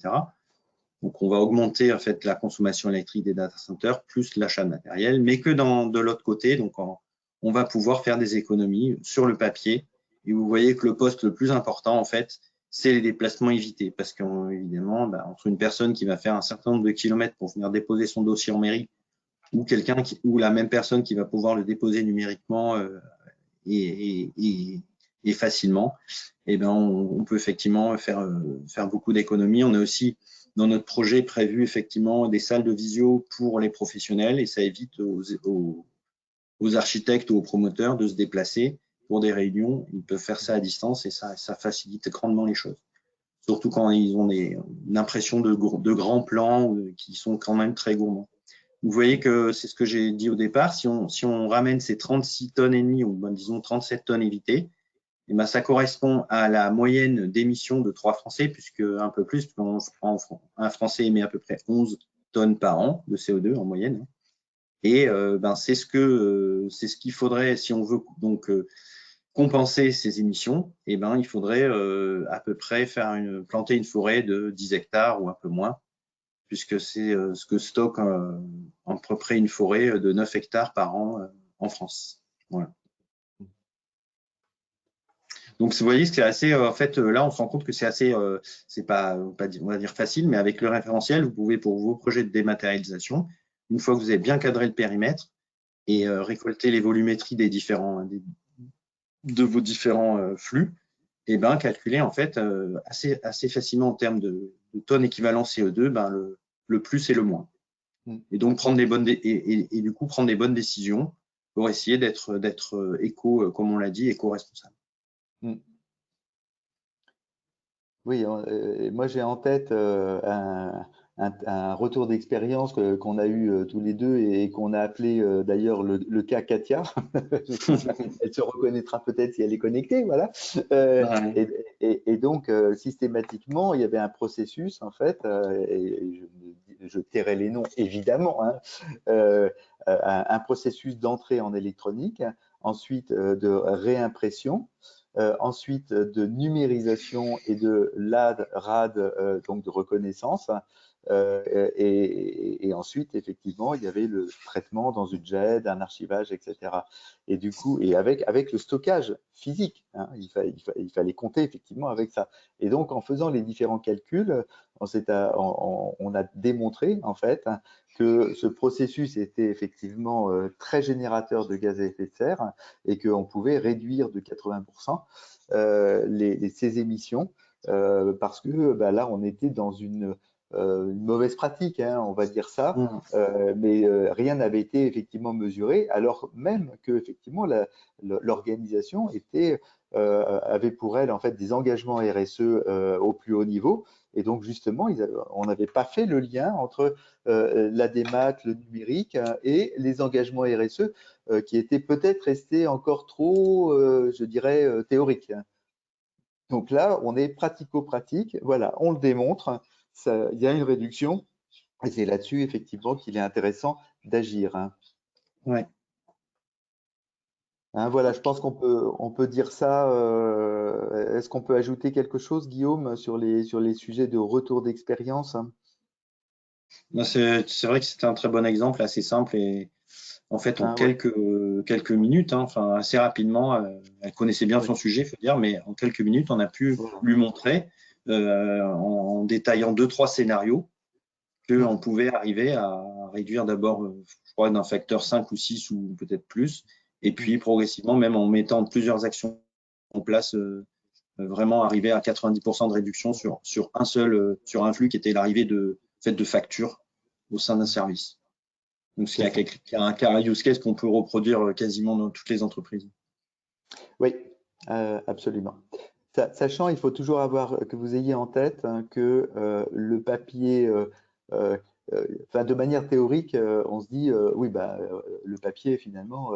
Donc, on va augmenter en fait la consommation électrique des data centers plus l'achat de matériel, mais que de l'autre côté, donc on va pouvoir faire des économies sur le papier. Et vous voyez que le poste le plus important, en fait, c'est les déplacements évités, parce qu'évidemment, entre une personne qui va faire un certain nombre de kilomètres pour venir déposer son dossier en mairie, ou la même personne qui va pouvoir le déposer numériquement et facilement, on peut effectivement faire beaucoup d'économies. On a aussi dans notre projet prévu effectivement des salles de visio pour les professionnels et ça évite aux architectes ou aux promoteurs de se déplacer pour des réunions. Ils peuvent faire ça à distance et ça facilite grandement les choses. Surtout quand ils ont une impression de grands plans qui sont quand même très gourmands. Vous voyez que c'est ce que j'ai dit au départ. Si on ramène ces 36 tonnes et demie, ou disons 37 tonnes évitées, ça correspond à la moyenne d'émissions de 3 Français, puisque un peu plus, un Français émet à peu près 11 tonnes par an de CO2 en moyenne. Et c'est ce qu'il faudrait, si on veut donc compenser ces émissions, eh ben, il faudrait à peu près planter une forêt de 10 hectares ou un peu moins, puisque c'est ce que stocke à peu près une forêt de 9 hectares par an en France. Voilà. Donc, vous voyez, c'est assez, en fait, là, on se rend compte que c'est assez, c'est pas, on va dire facile, mais avec le référentiel, vous pouvez, pour vos projets de dématérialisation, une fois que vous avez bien cadré le périmètre et récolté les volumétries de vos différents flux, et ben, calculer, en fait, assez facilement en termes de tonnes équivalent CO2, ben, le plus et le moins. Et donc, prendre des bonnes, et du coup, prendre des bonnes décisions pour essayer d'être éco, comme on l'a dit, éco-responsable. Oui, moi j'ai en tête un retour d'expérience qu'on a eu tous les deux et qu'on a appelé d'ailleurs le cas Katia. Elle se reconnaîtra peut-être si elle est connectée, voilà. Et donc systématiquement, il y avait un processus en fait, et je tairai les noms évidemment, hein, un processus d'entrée en électronique, ensuite de réimpression. Ensuite de numérisation et de RAD, donc de reconnaissance. Et ensuite, effectivement, il y avait le traitement dans une JED, un archivage, etc. Et du coup, et avec le stockage physique, hein, il fallait compter effectivement avec ça. Et donc, en faisant les différents calculs, on a démontré en fait que ce processus était effectivement très générateur de gaz à effet de serre et qu'on pouvait réduire de 80% ces émissions parce que là, on était dans une mauvaise pratique, hein, on va dire ça, mais rien n'avait été effectivement mesuré, alors même que effectivement l'organisation avait pour elle en fait des engagements RSE au plus haut niveau. Et donc, justement, on n'avait pas fait le lien entre la démat, le numérique et les engagements RSE qui étaient peut-être restés encore trop, je dirais, théoriques. Donc là, on est pratico-pratique. Voilà, on le démontre. Il y a une réduction. Et c'est là-dessus, effectivement, qu'il est intéressant d'agir. Hein. Ouais. Hein, voilà, je pense on peut dire ça. Est-ce qu'on peut ajouter quelque chose, Guillaume, sur les sujets de retour d'expérience? C'est vrai que c'était un très bon exemple, assez simple et en fait en quelques minutes, hein, enfin assez rapidement, elle connaissait bien son sujet, il faut dire, mais en quelques minutes, on a pu lui montrer en détaillant 2-3 scénarios qu'on pouvait arriver à réduire d'abord, je crois, d'un facteur 5 ou 6 ou peut-être plus, et puis progressivement, même en mettant plusieurs actions en place, vraiment arriver à 90% de réduction sur un flux qui était l'arrivée de factures au sein d'un service. Donc, il y a un cas use case qu'on peut reproduire quasiment dans toutes les entreprises. Oui, absolument. Sachant, il faut toujours que vous ayez en tête hein, que le papier, de manière théorique, on se dit, oui, le papier, finalement,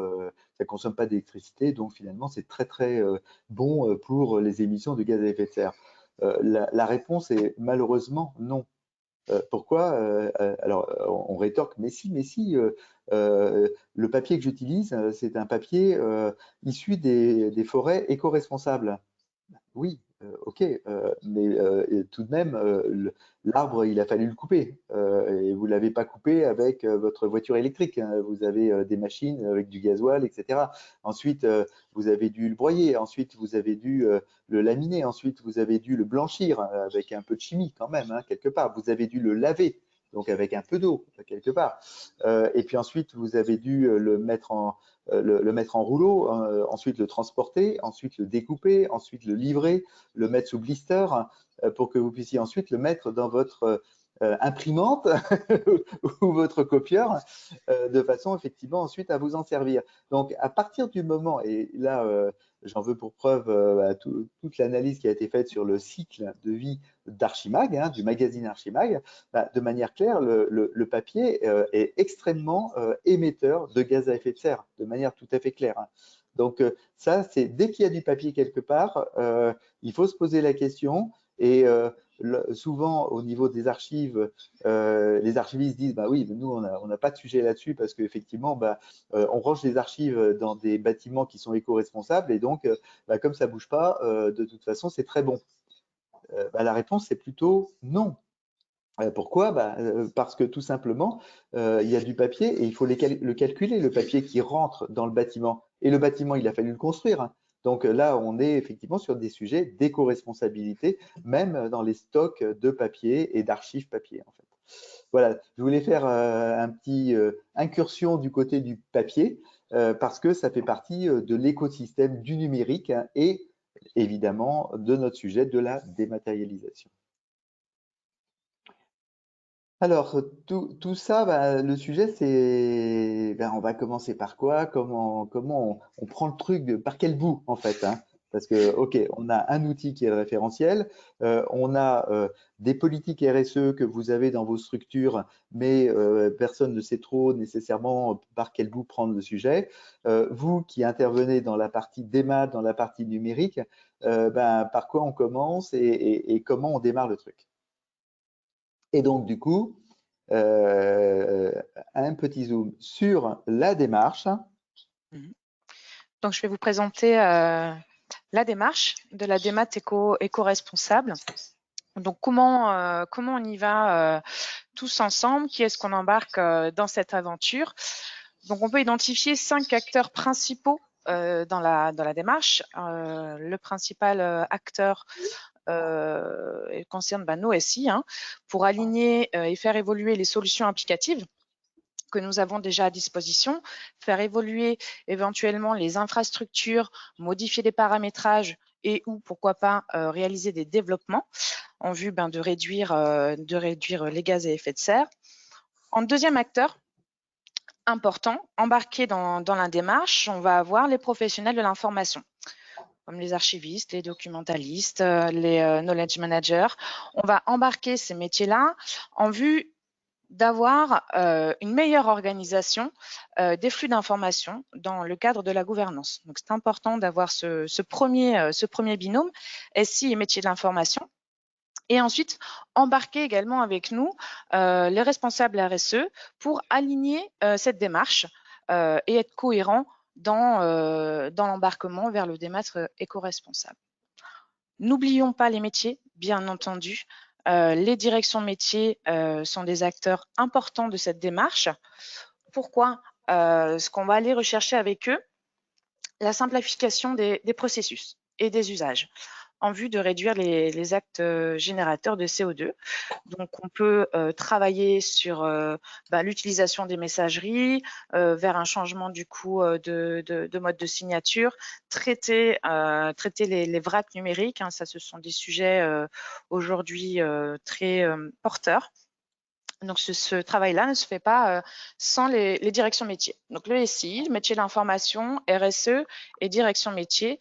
ça ne consomme pas d'électricité, donc finalement, c'est très, très bon pour les émissions de gaz à effet de serre. La réponse est malheureusement non. Pourquoi alors, on rétorque, mais si, le papier que j'utilise, c'est un papier issu des forêts éco-responsables. Oui, ok, mais tout de même, l'arbre, il a fallu le couper. Et vous ne l'avez pas coupé avec votre voiture électrique. Hein. Vous avez des machines avec du gasoil, etc. Ensuite, vous avez dû le broyer. Ensuite, vous avez dû le laminer. Ensuite, vous avez dû le blanchir avec un peu de chimie quand même, hein, quelque part. Vous avez dû le laver, donc avec un peu d'eau, quelque part. Et puis ensuite, vous avez dû le mettre en rouleau, ensuite le transporter, ensuite le découper, ensuite le livrer, le mettre sous blister pour que vous puissiez ensuite le mettre dans votre imprimante ou votre copieur de façon effectivement ensuite à vous en servir. Donc à partir du moment, et là j'en veux pour preuve toute l'analyse qui a été faite sur le cycle de vie d'Archimag, hein, du magazine Archimag, de manière claire, le papier est extrêmement émetteur de gaz à effet de serre, de manière tout à fait claire. Hein. Donc ça, c'est dès qu'il y a du papier quelque part, il faut se poser la question et souvent au niveau des archives, les archivistes disent bah oui, nous on n'a pas de sujet là-dessus parce qu'effectivement on range les archives dans des bâtiments qui sont éco-responsables et donc comme ça bouge pas, de toute façon c'est très bon. La réponse c'est plutôt non. Pourquoi? Parce que tout simplement, il y a du papier et il faut le calculer, le papier qui rentre dans le bâtiment. Et le bâtiment, il a fallu le construire. Donc là, on est effectivement sur des sujets d'éco-responsabilité, même dans les stocks de papier et d'archives papier, en fait. Voilà, je voulais faire un petit incursion du côté du papier parce que ça fait partie de l'écosystème du numérique et évidemment de notre sujet de la dématérialisation. Alors, tout ça, le sujet, c'est, on va commencer par quoi? Comment on prend le truc par quel bout, en fait, hein? Parce que, OK, on a un outil qui est le référentiel, on a des politiques RSE que vous avez dans vos structures, mais personne ne sait trop nécessairement par quel bout prendre le sujet. Vous qui intervenez dans la partie démat, dans la partie numérique, par quoi on commence et comment on démarre le truc? Et donc, du coup, un petit zoom sur la démarche. Donc, je vais vous présenter la démarche de la démat éco-responsable. Donc, comment on y va tous ensemble? Qui est-ce qu'on embarque dans cette aventure? Donc, on peut identifier 5 acteurs principaux dans la démarche. Le principal acteur concerne nos SI pour aligner et faire évoluer les solutions applicatives que nous avons déjà à disposition, faire évoluer éventuellement les infrastructures, modifier les paramétrages et ou pourquoi pas réaliser des développements en vue de réduire les gaz à effet de serre. En deuxième acteur important, embarqué dans la démarche, on va avoir les professionnels de l'information, comme les archivistes, les documentalistes, les knowledge managers. On va embarquer ces métiers-là en vue d'avoir une meilleure organisation des flux d'informations dans le cadre de la gouvernance. Donc, c'est important d'avoir ce premier binôme, SI et métiers de l'information. Et ensuite, embarquer également avec nous les responsables RSE pour aligner cette démarche et être cohérent dans l'embarquement vers le démat éco-responsable. N'oublions pas les métiers, bien entendu. Les directions métiers sont des acteurs importants de cette démarche. Pourquoi? Ce qu'on va aller rechercher avec eux, la simplification des processus et des usages en vue de réduire les actes générateurs de CO2. Donc, on peut travailler sur l'utilisation des messageries, vers un changement du coup de mode de signature, traiter les vracs numériques. Ça, ce sont des sujets aujourd'hui très porteurs. Donc, ce travail-là ne se fait pas sans les directions métiers. Donc, le SI, le métier de l'information, RSE et direction métier.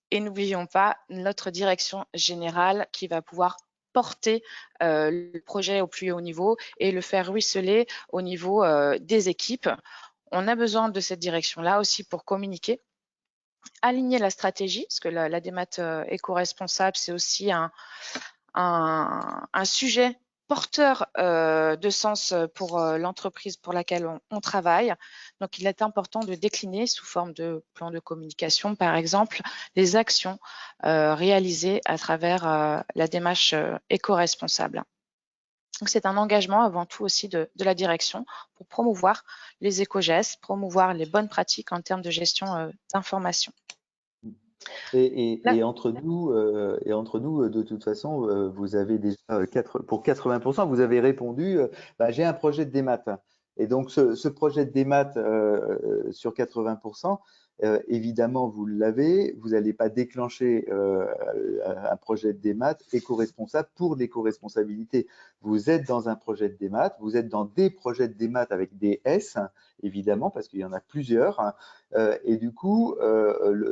Et n'oublions pas notre direction générale qui va pouvoir porter le projet au plus haut niveau et le faire ruisseler au niveau des équipes. On a besoin de cette direction-là aussi pour communiquer, aligner la stratégie, parce que la démat éco-responsable, c'est aussi un sujet porteur de sens pour l'entreprise pour laquelle on travaille. Donc, il est important de décliner sous forme de plan de communication, par exemple, les actions réalisées à travers la démarche éco-responsable. Donc, c'est un engagement avant tout aussi de la direction pour promouvoir les éco-gestes, promouvoir les bonnes pratiques en termes de gestion d'information. Et entre nous, de toute façon, vous avez déjà pour 80%, vous avez répondu, j'ai un projet de démat. Et donc ce projet de démat sur 80%, évidemment vous l'avez. Vous n'allez pas déclencher un projet de démat éco-responsable pour l'éco-responsabilité. Vous êtes dans un projet de démat, vous êtes dans des projets de démat avec des S, évidemment, parce qu'il y en a plusieurs. Et du coup,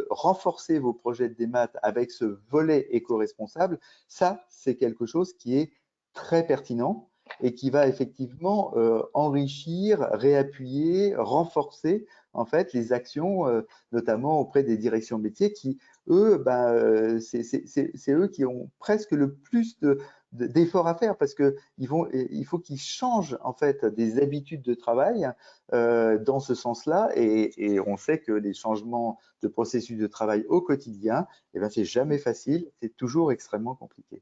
renforcer vos projets de démat avec ce volet éco-responsable, ça, c'est quelque chose qui est très pertinent et qui va effectivement enrichir, réappuyer, renforcer en fait les actions, notamment auprès des directions métiers qui, eux, c'est eux qui ont presque le plus d'efforts à faire parce que il faut qu'ils changent en fait des habitudes de travail dans ce sens-là. Et on sait que les changements de processus de travail au quotidien, eh ben, c'est jamais facile, c'est toujours extrêmement compliqué.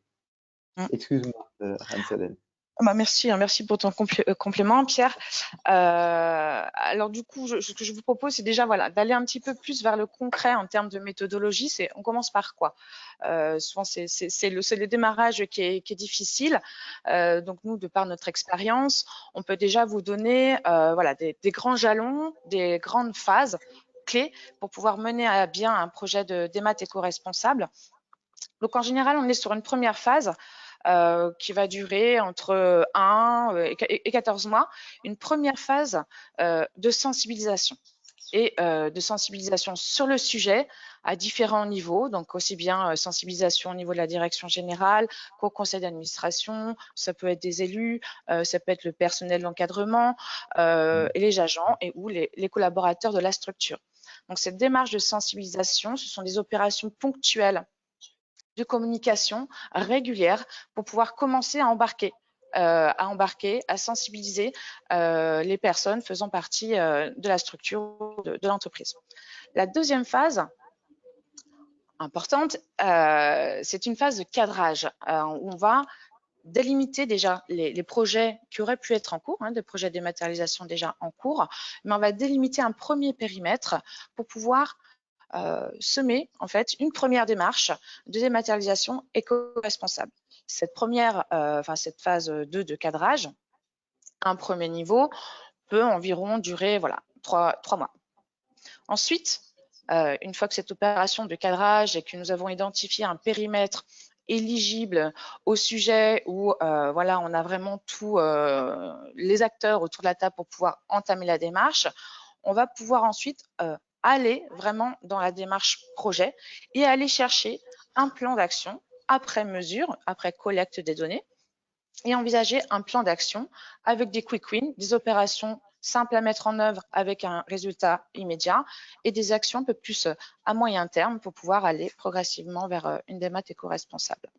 Excuse-moi, Anne-Solène. Bah merci, hein, merci pour ton complément, Pierre. Alors du coup, ce que je vous propose, c'est déjà voilà, d'aller un petit peu plus vers le concret en termes de méthodologie. On commence par quoi? Souvent, c'est le démarrage qui est difficile. Donc nous, de par notre expérience, on peut déjà vous donner voilà, des grands jalons, des grandes phases clés pour pouvoir mener à bien un projet de démat éco-responsable. Donc en général, on est sur une première phase qui va durer entre 1 et 14 mois, une première phase de sensibilisation et de sensibilisation sur le sujet à différents niveaux, donc aussi bien sensibilisation au niveau de la direction générale qu'au conseil d'administration, ça peut être des élus, ça peut être le personnel d'encadrement et les agents et ou les collaborateurs de la structure. Donc cette démarche de sensibilisation, ce sont des opérations ponctuelles de communication régulière pour pouvoir commencer à embarquer, à sensibiliser les personnes faisant partie de la structure de l'entreprise. La deuxième phase importante, c'est une phase de cadrage où on va délimiter déjà les projets qui auraient pu être en cours, des projets de dématérialisation déjà en cours, mais on va délimiter un premier périmètre pour pouvoir semer en fait une première démarche de dématérialisation éco-responsable. Cette cette phase 2 de cadrage, un premier niveau, peut environ durer voilà, 3 mois. Ensuite, une fois que cette opération de cadrage et que nous avons identifié un périmètre éligible au sujet où voilà, on a vraiment tous les acteurs autour de la table pour pouvoir entamer la démarche, on va pouvoir ensuite aller vraiment dans la démarche projet et aller chercher un plan d'action après mesure, après collecte des données et envisager un plan d'action avec des quick wins, des opérations simples à mettre en œuvre avec un résultat immédiat et des actions un peu plus à moyen terme pour pouvoir aller progressivement vers une démat éco-responsable.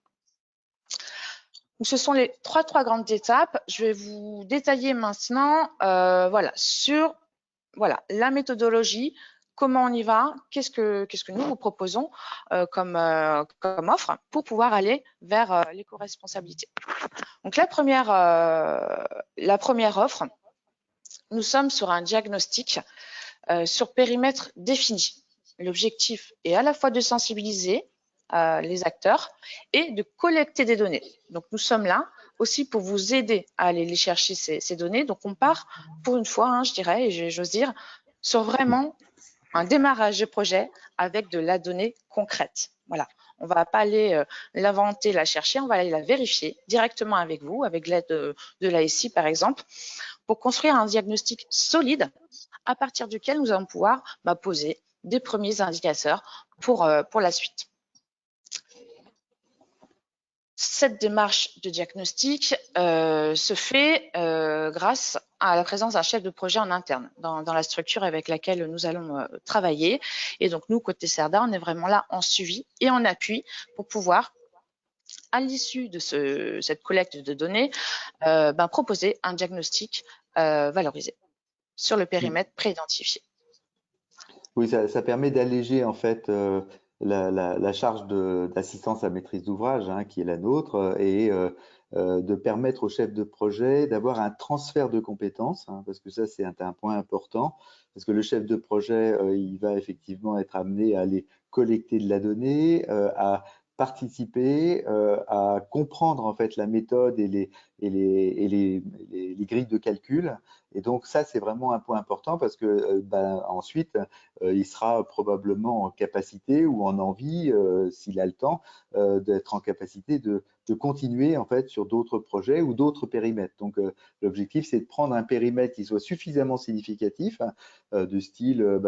Donc, ce sont les trois grandes étapes. Je vais vous détailler maintenant voilà, sur la méthodologie, comment on y va, qu'est-ce que nous vous proposons comme offre pour pouvoir aller vers l'éco-responsabilité. Donc la première offre, nous sommes sur un diagnostic sur périmètre défini. L'objectif est à la fois de sensibiliser les acteurs et de collecter des données. Donc nous sommes là aussi pour vous aider à aller les chercher ces données. Donc on part pour une fois, je dirais, et j'ose dire, sur vraiment un démarrage de projet avec de la donnée concrète. Voilà, on ne va pas aller l'inventer, la chercher, on va aller la vérifier directement avec vous, avec l'aide de l'ASI par exemple, pour construire un diagnostic solide à partir duquel nous allons pouvoir poser des premiers indicateurs pour la suite. Cette démarche de diagnostic se fait grâce à la présence d'un chef de projet en interne dans la structure avec laquelle nous allons travailler. Et donc, nous, côté CERDA, on est vraiment là en suivi et en appui pour pouvoir, à l'issue de cette collecte de données, proposer un diagnostic valorisé sur le périmètre préidentifié. Oui, ça permet d'alléger en fait la charge d'assistance à maîtrise d'ouvrage qui est la nôtre et de permettre au chef de projet d'avoir un transfert de compétences, parce que ça c'est un point important, parce que le chef de projet il va effectivement être amené à aller collecter de la donnée, à participer, à comprendre en fait la méthode et les grilles de calcul. Et donc ça c'est vraiment un point important parce que ensuite il sera probablement en capacité ou en envie, s'il a le temps, d'être en capacité de continuer en fait sur d'autres projets ou d'autres périmètres. Donc l'objectif c'est de prendre un périmètre qui soit suffisamment significatif, de style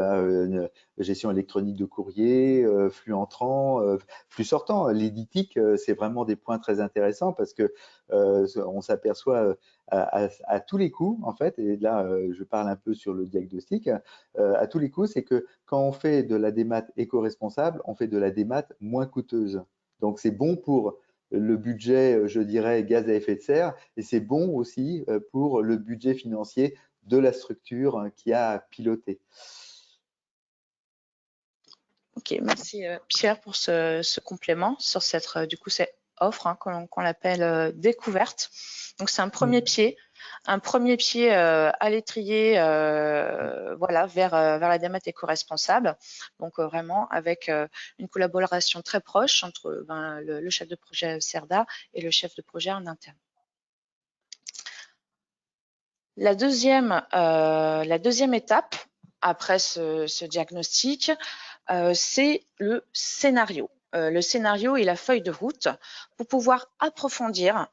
gestion électronique de courrier, flux entrant, flux sortant. L'éditique, c'est vraiment des points très intéressants parce que on s'aperçoit à tous les coups, en fait, et là je parle un peu sur le diagnostic, à tous les coups, c'est que quand on fait de la démat éco-responsable, on fait de la démat moins coûteuse. Donc c'est bon pour le budget, je dirais, gaz à effet de serre, et c'est bon aussi pour le budget financier de la structure qui a piloté. Ok, merci Pierre pour ce complément sur cette offre qu'on l'appelle découverte. Donc c'est un premier pied à l'étrier, voilà, vers la démat éco-responsable. Donc vraiment avec une collaboration très proche entre le chef de projet CERDA et le chef de projet en interne. La deuxième étape après ce diagnostic, c'est le scénario. Le scénario et la feuille de route pour pouvoir approfondir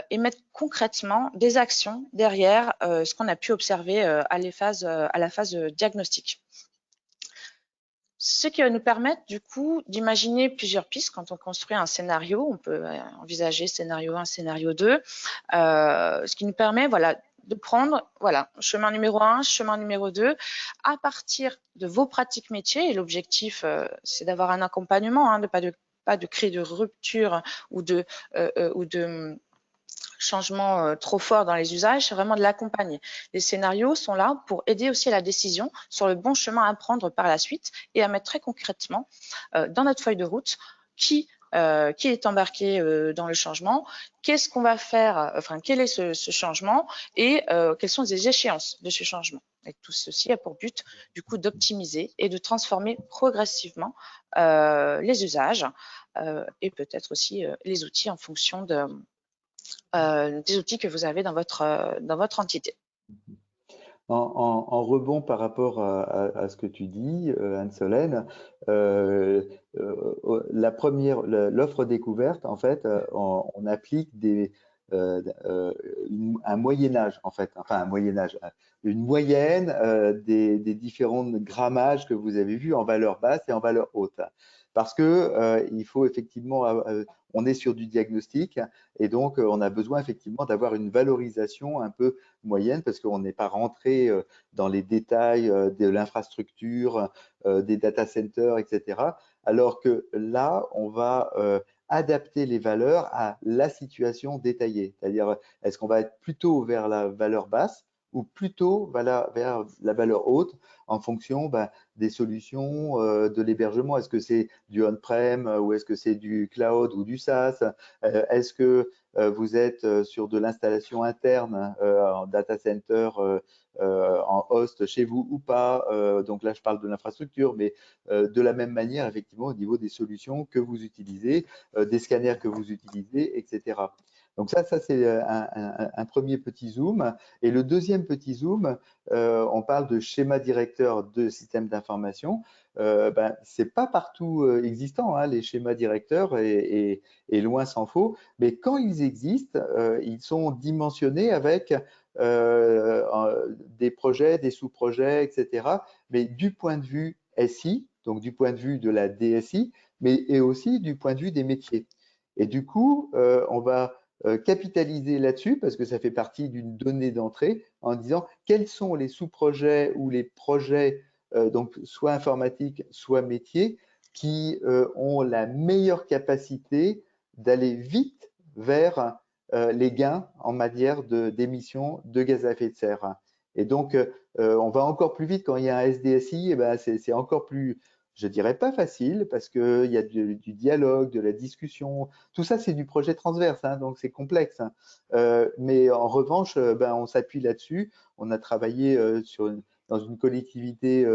et mettre concrètement des actions derrière ce qu'on a pu observer à la phase diagnostique. Ce qui va nous permettre du coup d'imaginer plusieurs pistes. Quand on construit un scénario, on peut envisager scénario 1, scénario 2, ce qui nous permet de prendre chemin numéro 1, chemin numéro 2, à partir de vos pratiques métiers. Et l'objectif, c'est d'avoir un accompagnement, pas de créer de rupture ou de changement trop fort dans les usages, c'est vraiment de l'accompagner. Les scénarios sont là pour aider aussi à la décision sur le bon chemin à prendre par la suite et à mettre très concrètement dans notre feuille de route qui est embarqué dans le changement, qu'est-ce qu'on va faire, quel est ce changement et quelles sont les échéances de ce changement. Et tout ceci a pour but du coup d'optimiser et de transformer progressivement les usages et peut-être aussi les outils en fonction des outils que vous avez dans votre entité. En rebond par rapport à ce que tu dis, Anne-Solène, l'offre découverte, en fait, on applique un moyen-âge, en fait, enfin un moyen-âge, une moyenne des différents grammages que vous avez vus en valeur basse et en valeur haute. Parce que il faut effectivement, on est sur du diagnostic et donc on a besoin effectivement d'avoir une valorisation un peu moyenne parce qu'on n'est pas rentré dans les détails de l'infrastructure, des data centers, etc. Alors que là, on va adapter les valeurs à la situation détaillée. C'est-à-dire, est-ce qu'on va être plutôt vers la valeur basse ou plutôt vers la valeur haute en fonction des solutions de l'hébergement. Est-ce que c'est du on-prem ou est-ce que c'est du cloud ou du SaaS? Est-ce que vous êtes sur de l'installation interne en data center, en host chez vous ou pas? Donc là, je parle de l'infrastructure, mais de la même manière, effectivement, au niveau des solutions que vous utilisez, des scanners que vous utilisez, etc. Donc ça c'est un premier petit zoom. Et le deuxième petit zoom, on parle de schéma directeur de système d'information. C'est pas partout existant, hein, les schémas directeurs, et loin s'en faut. Mais quand ils existent, ils sont dimensionnés avec des projets, des sous-projets, etc. Mais du point de vue SI, donc du point de vue de la DSI, et aussi du point de vue des métiers. Et du coup, on va capitaliser là-dessus parce que ça fait partie d'une donnée d'entrée en disant quels sont les sous-projets ou les projets, donc soit informatiques, soit métiers, qui ont la meilleure capacité d'aller vite vers les gains en matière d'émissions de gaz à effet de serre. Et donc, on va encore plus vite quand il y a un SDSI, c'est encore plus, je dirais pas facile, parce qu'il y a du dialogue, de la discussion. Tout ça, c'est du projet transverse, hein, donc c'est complexe. Mais en revanche, on s'appuie là-dessus. On a travaillé dans une collectivité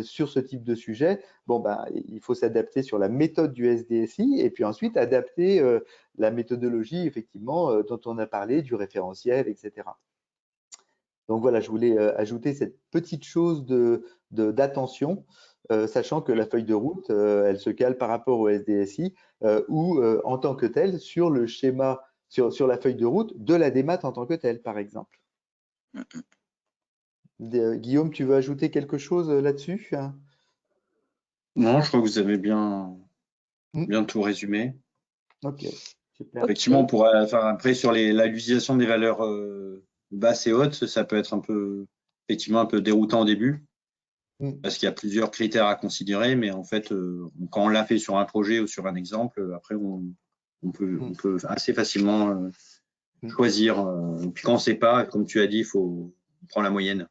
sur ce type de sujet. Il faut s'adapter sur la méthode du SDSI et puis ensuite adapter la méthodologie, effectivement, dont on a parlé, du référentiel, etc. Donc voilà, je voulais ajouter cette petite chose d'attention, sachant que la feuille de route, elle se cale par rapport au SDSI ou en tant que telle sur le schéma, sur la feuille de route de la démat en tant que telle, par exemple. Guillaume, tu veux ajouter quelque chose là-dessus? Non, je crois que vous avez bien tout résumé. Ok, super. Effectivement, on pourra faire après sur l'utilisation des valeurs basses et hautes, ça peut être effectivement un peu déroutant au début, parce qu'il y a plusieurs critères à considérer, mais en fait, quand on l'a fait sur un projet ou sur un exemple, après, on peut assez facilement choisir. Puis quand on ne sait pas, comme tu as dit, on prend la moyenne.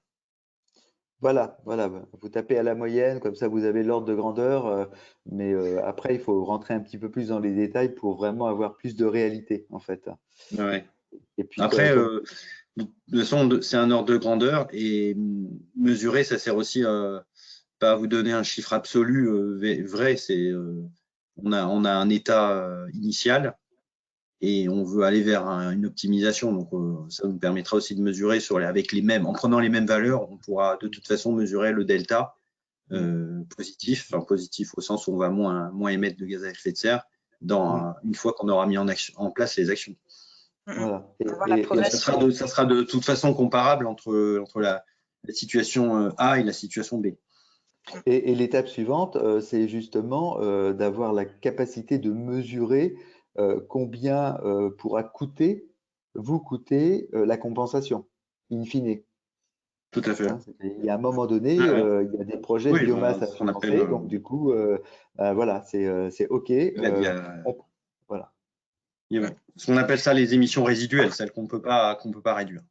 Voilà, vous tapez à la moyenne, comme ça vous avez l'ordre de grandeur, mais après il faut rentrer un petit peu plus dans les détails pour vraiment avoir plus de réalité en fait. Ouais. Et puis Après, de toute façon, c'est un ordre de grandeur et mesurer, ça sert aussi pas à vous donner un chiffre absolu vrai. On a un état initial et on veut aller vers une optimisation. Donc, ça nous permettra aussi de mesurer en prenant les mêmes valeurs, on pourra de toute façon mesurer le delta positif, enfin positif au sens où on va moins émettre de gaz à effet de serre une fois qu'on aura mis en place les actions. voilà. Ça sera de toute façon comparable entre la situation A et la situation B. Et l'étape suivante, c'est justement d'avoir la capacité de mesurer combien pourra vous coûter la compensation, in fine. Tout à fait. Hein, il y a un moment donné, Ah ouais. il y a des projets de biomasse à ce qu'on financer, appelle, donc du coup, voilà, c'est OK. Voilà. Ce qu'on appelle ça les émissions résiduelles, celles qu'on peut pas réduire.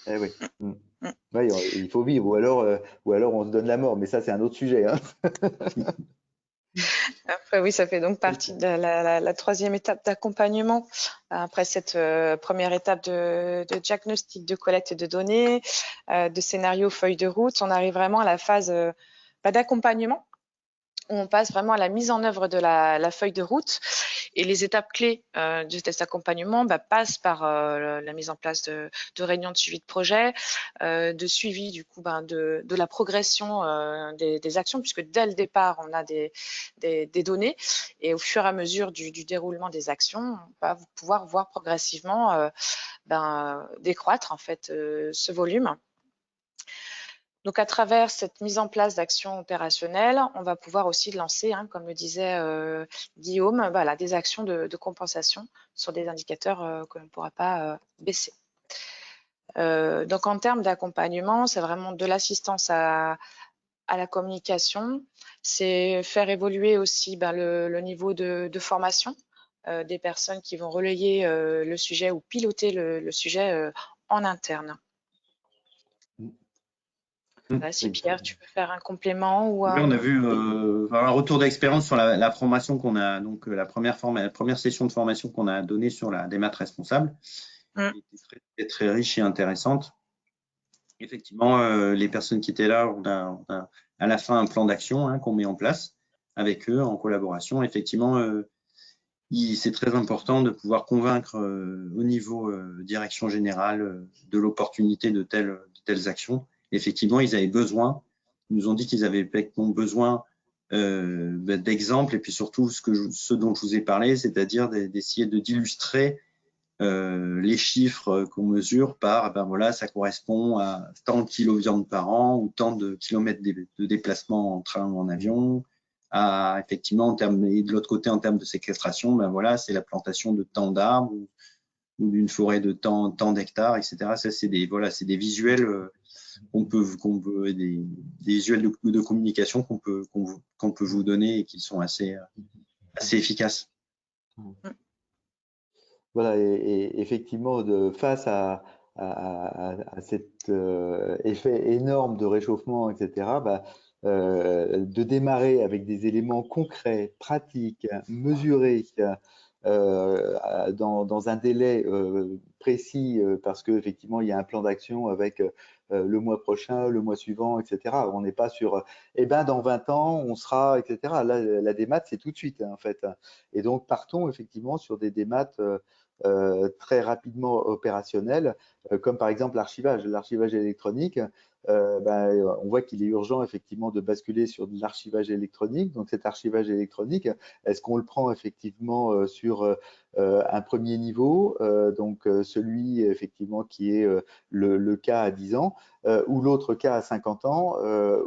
Eh oui. Ouais, il faut vivre, ou alors on se donne la mort, mais ça c'est un autre sujet. Hein. Après, oui, ça fait donc partie de la troisième étape d'accompagnement. Après cette première étape de diagnostic, de collecte de données, de scénario, feuille de route, on arrive vraiment à la phase d'accompagnement. On passe vraiment à la mise en œuvre de la feuille de route. Et les étapes clés de cet accompagnement passent par la mise en place de réunions de suivi de projet, de suivi du coup de la progression des actions, puisque dès le départ, on a des données. Et au fur et à mesure du déroulement des actions, on va pouvoir voir progressivement décroître en fait ce volume. Donc, à travers cette mise en place d'actions opérationnelles, on va pouvoir aussi lancer, comme le disait Guillaume, des actions de compensation sur des indicateurs que l'on ne pourra pas baisser. Donc, en termes d'accompagnement, c'est vraiment de l'assistance à la communication, c'est faire évoluer aussi le niveau de formation des personnes qui vont relayer le sujet ou piloter le sujet en interne. Si Pierre, tu peux faire un complément ou Oui, on a vu un retour d'expérience sur la formation qu'on a, donc la première session de formation qu'on a donnée sur la démat responsable, qui était très riche et intéressante. Effectivement, les personnes qui étaient là, on a à la fin un plan d'action qu'on met en place avec eux en collaboration. Effectivement, c'est très important de pouvoir convaincre au niveau direction générale de l'opportunité de telles actions. Effectivement, ils nous ont dit qu'ils avaient besoin d'exemples et puis surtout ce dont je vous ai parlé, c'est-à-dire d'essayer d'illustrer les chiffres qu'on mesure par, ça correspond à tant de kilos de viande par an ou tant de kilomètres de déplacement en train ou en avion. Effectivement, et de l'autre côté, en termes de séquestration, c'est la plantation de tant d'arbres ou d'une forêt de tant d'hectares, etc. Ça, c'est des visuels des visuels de communication qu'on peut vous donner et qui sont assez efficaces. Voilà, et effectivement, face à cet effet énorme de réchauffement, etc., de démarrer avec des éléments concrets, pratiques, mesurés, dans un délai précis, parce qu'effectivement, il y a un plan d'action avec le mois prochain, le mois suivant, etc. On n'est pas sur, dans 20 ans, on sera, etc. Là, la démat, c'est tout de suite, en fait. Et donc, partons effectivement sur des démats très rapidement opérationnels, comme par exemple l'archivage électronique. On voit qu'il est urgent effectivement de basculer sur de l'archivage électronique. Donc cet archivage électronique, est-ce qu'on le prend effectivement sur un premier niveau, donc celui effectivement qui est le cas à 10 ans, ou l'autre cas à 50 ans,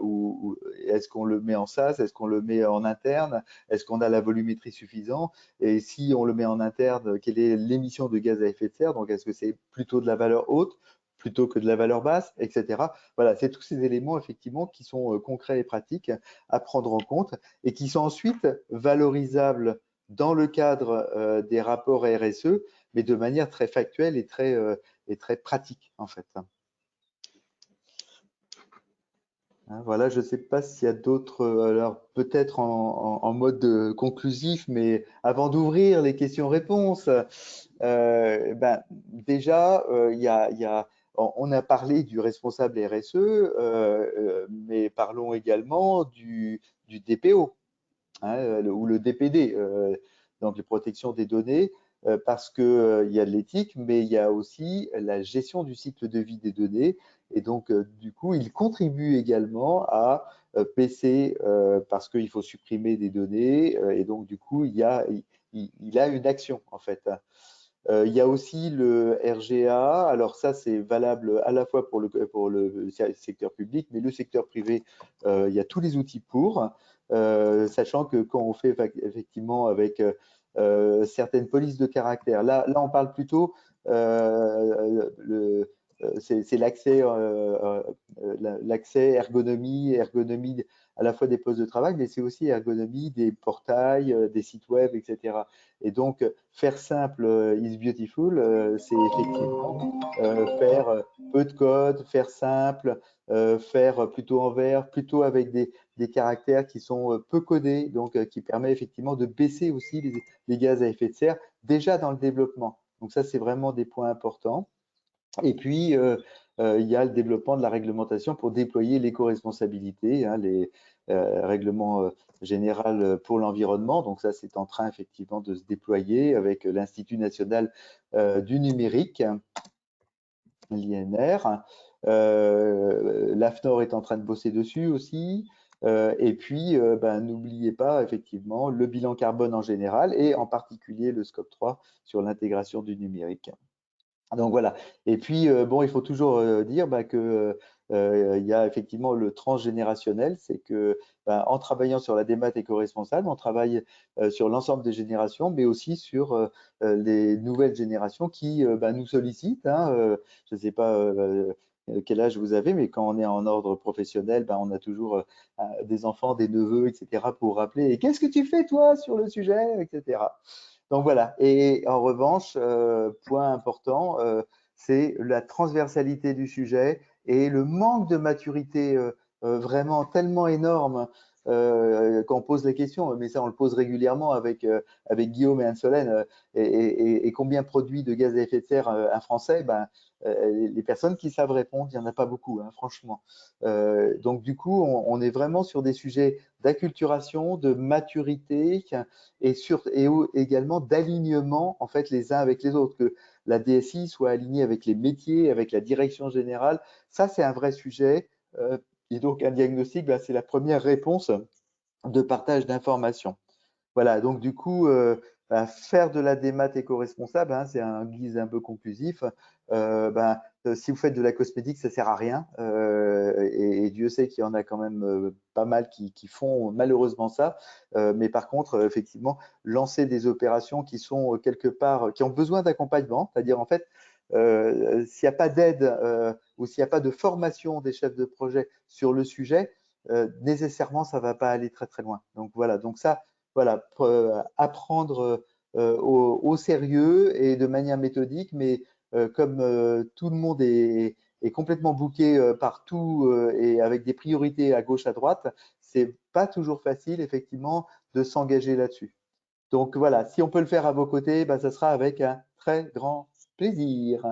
ou est-ce qu'on le met en SaaS, est-ce qu'on le met en interne, est-ce qu'on a la volumétrie suffisante, et si on le met en interne, quelle est l'émission de gaz à effet de serre, donc est-ce que c'est plutôt de la valeur haute plutôt que de la valeur basse, etc. Voilà, c'est tous ces éléments effectivement qui sont concrets et pratiques à prendre en compte et qui sont ensuite valorisables dans le cadre des rapports RSE, mais de manière très factuelle et très pratique en fait. Voilà, je ne sais pas s'il y a d'autres, alors peut-être en mode conclusif, mais avant d'ouvrir les questions-réponses, déjà, on a parlé du responsable RSE, mais parlons également du DPO, hein, ou le DPD, donc les protections des données, parce que il y a de l'éthique, mais il y a aussi la gestion du cycle de vie des données. Et donc, du coup, il contribue également à baisser, parce qu'il faut supprimer des données, et donc, du coup, il a une action, en fait. Il y a aussi le RGA. Alors ça, c'est valable à la fois pour le secteur public, mais le secteur privé, il y a tous les outils pour, sachant que quand on fait effectivement avec certaines polices de caractère, là on parle plutôt, c'est l'accès ergonomie à la fois des postes de travail, mais c'est aussi ergonomie des portails, des sites web, etc. Et donc, faire simple is beautiful, c'est effectivement faire peu de code, faire simple, faire plutôt en vert, plutôt avec des caractères qui sont peu codés, donc qui permet effectivement de baisser aussi les gaz à effet de serre déjà dans le développement. Donc ça, c'est vraiment des points importants. Et puis, il y a le développement de la réglementation pour déployer l'éco-responsabilité, hein, les règlements général pour l'environnement. Donc ça, c'est en train effectivement de se déployer avec l'Institut national du numérique, l'INR. L'AFNOR est en train de bosser dessus aussi. Et puis, n'oubliez pas effectivement le bilan carbone en général et en particulier le scope 3 sur l'intégration du numérique. Donc voilà. Et puis bon, il faut toujours dire que il y a effectivement le transgénérationnel, c'est que en travaillant sur la démat éco-responsable, on travaille sur l'ensemble des générations, mais aussi sur les nouvelles générations qui nous sollicitent. Hein, je ne sais pas quel âge vous avez, mais quand on est en ordre professionnel, on a toujours des enfants, des neveux, etc. pour rappeler. Et qu'est-ce que tu fais toi sur le sujet, etc. Donc voilà. Et en revanche, point important, c'est la transversalité du sujet et le manque de maturité vraiment tellement énorme qu'on pose les questions. Mais ça, on le pose régulièrement avec Guillaume et Anne-Solène. Et combien produit de gaz à effet de serre un Français? Les personnes qui savent répondre, il n'y en a pas beaucoup, hein, franchement. Donc du coup, on est vraiment sur des sujets d'acculturation, de maturité et également d'alignement en fait les uns avec les autres, que la DSI soit alignée avec les métiers, avec la direction générale. Ça, c'est un vrai sujet. Et donc, un diagnostic, c'est la première réponse de partage d'informations. Voilà, donc du coup, faire de la démat éco-responsable, hein, c'est un guise un peu conclusif. Si vous faites de la cosmétique, ça sert à rien. Et Dieu sait qu'il y en a quand même pas mal qui font malheureusement ça. Mais par contre, effectivement, lancer des opérations qui sont quelque part, qui ont besoin d'accompagnement, c'est-à-dire en fait, s'il n'y a pas d'aide ou s'il n'y a pas de formation des chefs de projet sur le sujet, nécessairement, ça ne va pas aller très très loin. Donc voilà, donc ça, voilà, apprendre au sérieux et de manière méthodique, mais comme tout le monde est complètement booké partout et avec des priorités à gauche, à droite, c'est pas toujours facile effectivement de s'engager là-dessus. Donc voilà, si on peut le faire à vos côtés, ça sera avec un très grand plaisir.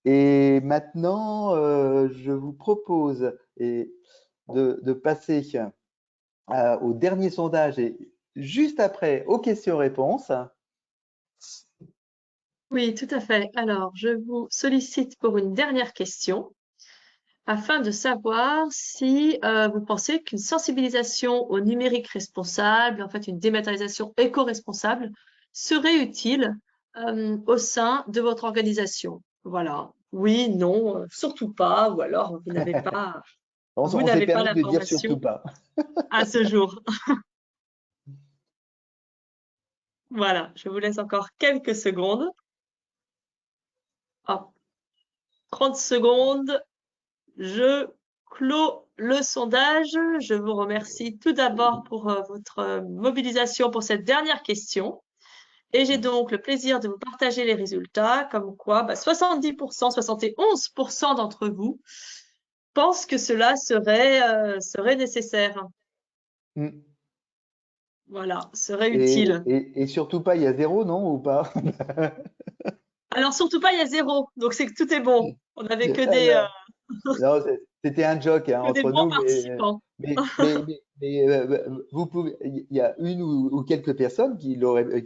Et maintenant, je vous propose de passer au dernier sondage et juste après aux questions-réponses. Oui, tout à fait. Alors, je vous sollicite pour une dernière question afin de savoir si vous pensez qu'une sensibilisation au numérique responsable, en fait une dématérialisation éco-responsable, serait utile au sein de votre organisation. Voilà. Oui, non, surtout pas, ou alors vous n'avez pas, On s'est permis de dire surtout pas. À ce jour. Voilà, je vous laisse encore quelques secondes. Hop. 30 secondes. Je clôt le sondage. Je vous remercie tout d'abord pour votre mobilisation pour cette dernière question. Et j'ai donc le plaisir de vous partager les résultats, comme quoi 70%, 71% d'entre vous pensent que cela serait nécessaire. Voilà, serait utile. Et surtout pas, il y a 0, non, ou pas? Alors, surtout pas, il y a 0. Donc, c'est que tout est bon. On n'avait que des, Non, c'était un joke hein, que des entre bons nous, participants. vous pouvez, il y a une ou quelques personnes qui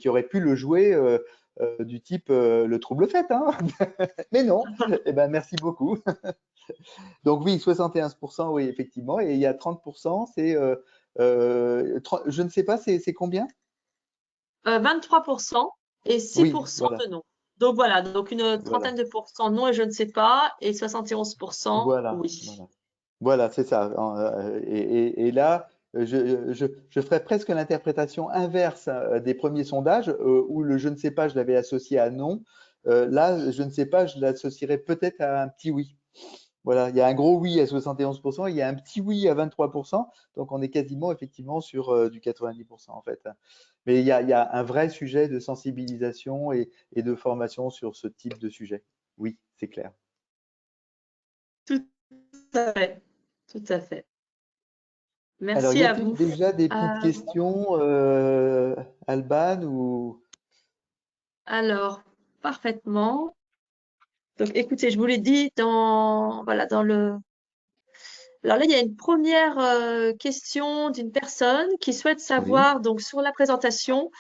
auraient pu le jouer du type le trouble fête, hein. Mais non, eh ben, merci beaucoup. Donc oui, 71%, oui, effectivement, et il y a 30%, c'est, je ne sais pas, c'est combien? 23% et 6% Oui, de non. Donc, voilà. Donc, une voilà, trentaine de pourcents non et je ne sais pas. Et 71% oui. Voilà, c'est ça. Et là, je ferais presque l'interprétation inverse des premiers sondages où le je ne sais pas, je l'avais associé à non. Là, je ne sais pas, je l'associerais peut-être à un petit oui. Voilà, il y a un gros oui à 71%, il y a un petit oui à 23%, donc on est quasiment effectivement sur du 90% en fait. Mais il y a un vrai sujet de sensibilisation et de formation sur ce type de sujet. Oui, c'est clair. Tout à fait. Tout à fait. Alors, Merci y à a-t-il vous. déjà des petites questions, Alban ou... Alors, parfaitement. Donc, écoutez, je vous l'ai dit voilà, dans le. Alors là, il y a une première question d'une personne qui souhaite Oui, savoir, donc, sur la présentation,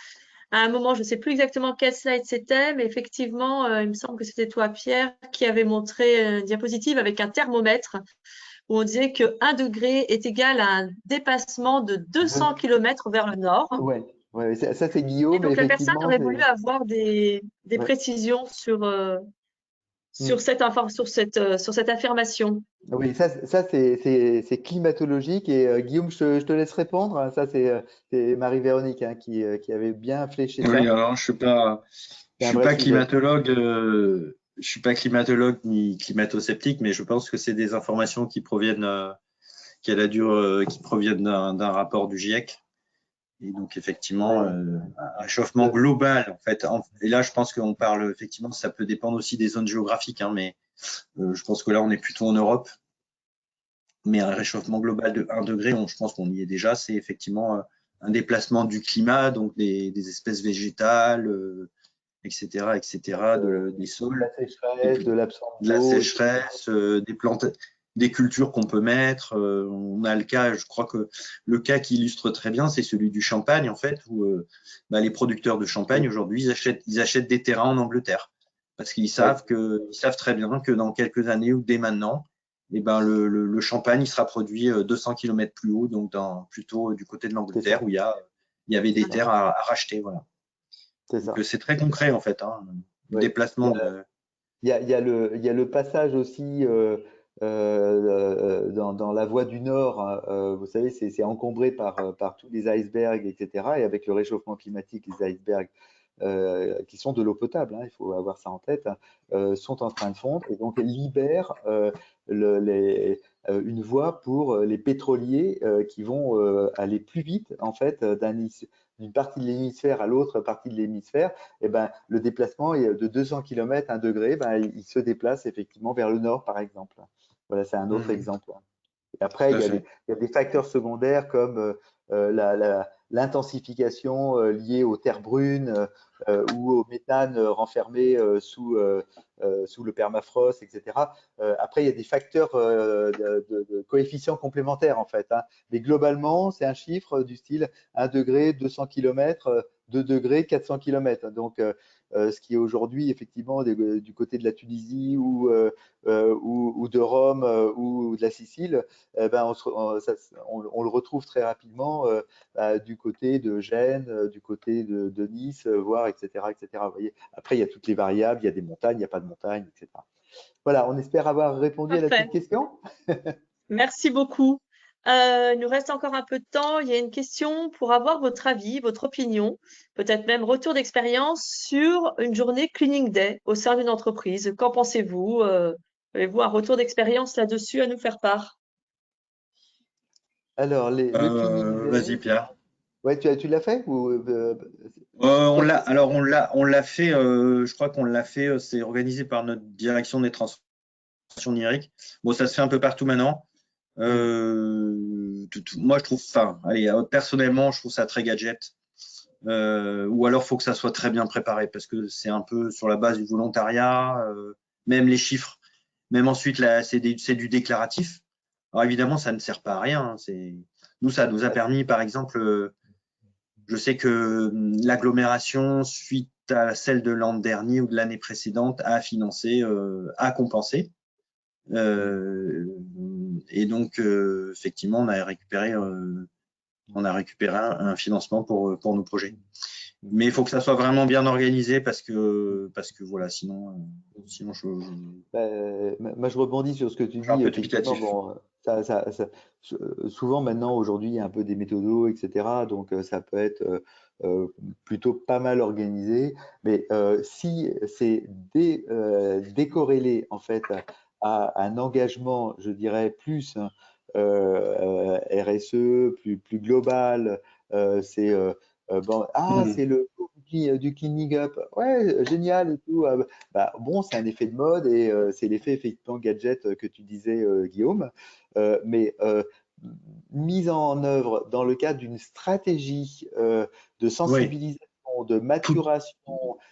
à un moment, je ne sais plus exactement quel slide c'était, mais effectivement, il me semble que c'était toi, Pierre, qui avait montré une diapositive avec un thermomètre où on disait que 1 degré est égal à un dépassement de 200 deux- km vers le nord. ouais, ça c'est Et Guillaume, et donc, la personne effectivement, aurait voulu avoir des ouais. précisions Hmm. sur cette affirmation. Oui, ça c'est climatologique, et Guillaume, je te laisse répondre. Ça c'est Marie-Véronique hein, qui avait bien fléché Oui, ça. alors C'est je un suis vrai pas sujet. climatologue, je suis pas climatologue ni climato-sceptique, mais je pense que c'est des informations qui proviennent, qui proviennent d'un rapport du GIEC. Et donc effectivement, Ouais. un réchauffement global en fait. Et là, je pense qu'on parle effectivement, ça peut dépendre aussi des zones géographiques, hein, mais je pense que là, on est plutôt en Europe. Mais un réchauffement global de 1 degré, je pense qu'on y est déjà. C'est effectivement un déplacement du climat, donc des espèces végétales, etc., des De sols, la sécheresse, de l'absence de la d'eau, etc. sécheresse, des plantes, des cultures qu'on peut mettre. On a le cas, je crois que le cas qui illustre très bien, c'est celui du champagne, en fait, où les producteurs de champagne, Oui, aujourd'hui, ils achètent des terrains en Angleterre. Parce qu'ils oui, savent très bien que dans quelques années ou dès maintenant, eh ben, le champagne il sera produit 200 km plus haut, donc plutôt du côté de c'est l'Angleterre, ça, où il y avait des c'est ça, terres à racheter. Voilà. c'est Donc ça. c'est très concret, en fait, hein, le Oui. déplacement de. Il y a le passage aussi dans la voie du Nord, hein, vous savez, c'est encombré par tous les icebergs, etc. Et avec le réchauffement climatique, les icebergs qui sont de l'eau potable, hein, il faut avoir ça en tête, hein, sont en train de fondre et donc libèrent une voie pour les pétroliers qui vont aller plus vite en fait d'une partie de l'hémisphère à l'autre partie de l'hémisphère. Et ben, le déplacement est de 200 km, 1 degré, ben, il se déplace effectivement vers le nord, par exemple. Voilà, c'est un autre exemple. Et après, Tout à fait. il y a des facteurs secondaires comme l'intensification liée aux terres brunes ou au méthane renfermé sous le permafrost, etc. Après, il y a des facteurs de coefficients complémentaires, en fait. Hein. Mais globalement, c'est un chiffre du style 1 degré, 200 km, 2 degrés, 400 km. Donc, ce qui est aujourd'hui, effectivement, du côté de la Tunisie ou de Rome ou de la Sicile, ben, on le retrouve très rapidement du côté de Gênes, du côté de Nice, voire, etc., etc. Vous voyez. Après, il y a toutes les variables, il y a des montagnes, il n'y a pas de montagnes, etc. Voilà, on espère avoir répondu à la Parfait. petite question. Merci beaucoup. Il nous reste encore un peu de temps. Il y a une question pour avoir votre avis, votre opinion, peut-être même retour d'expérience sur une journée Cleaning Day au sein d'une entreprise. Qu'en pensez-vous? Avez-vous un retour d'expérience là-dessus à nous faire part? Alors, le cleaning Vas-y, Pierre. ouais, tu l'as fait ou On l'a fait, je crois qu'on l'a fait, c'est organisé par notre direction des transformations numériques. Bon, ça se fait un peu partout maintenant. Moi, je trouve, enfin, allez, personnellement, je trouve ça très gadget. Ou alors, il faut que ça soit très bien préparé parce que c'est un peu sur la base du volontariat, même les chiffres, même ensuite, là, c'est du déclaratif. Alors, évidemment, ça ne sert pas à rien. Hein, nous, ça nous a permis, par exemple, je sais que l'agglomération, suite à celle de l'an dernier ou de l'année précédente, a financé, a compensé. Et donc, effectivement, on a récupéré un financement pour nos projets. Mais il faut que ça soit vraiment bien organisé parce que voilà, sinon moi, je rebondis sur ce que tu je suis un dis. peu Effectivement, dubitatif. bon, souvent maintenant, aujourd'hui, il y a un peu des méthodos, etc. Donc, ça peut être plutôt pas mal organisé. Mais si c'est décorrélé, en fait, à un engagement, je dirais, plus RSE, plus global, c'est bon, c'est le du cleaning up, ouais, génial et tout. Bah, bon, c'est un effet de mode et c'est l'effet effectivement gadget que tu disais, Guillaume. Mais mise en œuvre dans le cadre d'une stratégie de Oui, sensibilisation, de tout, maturation.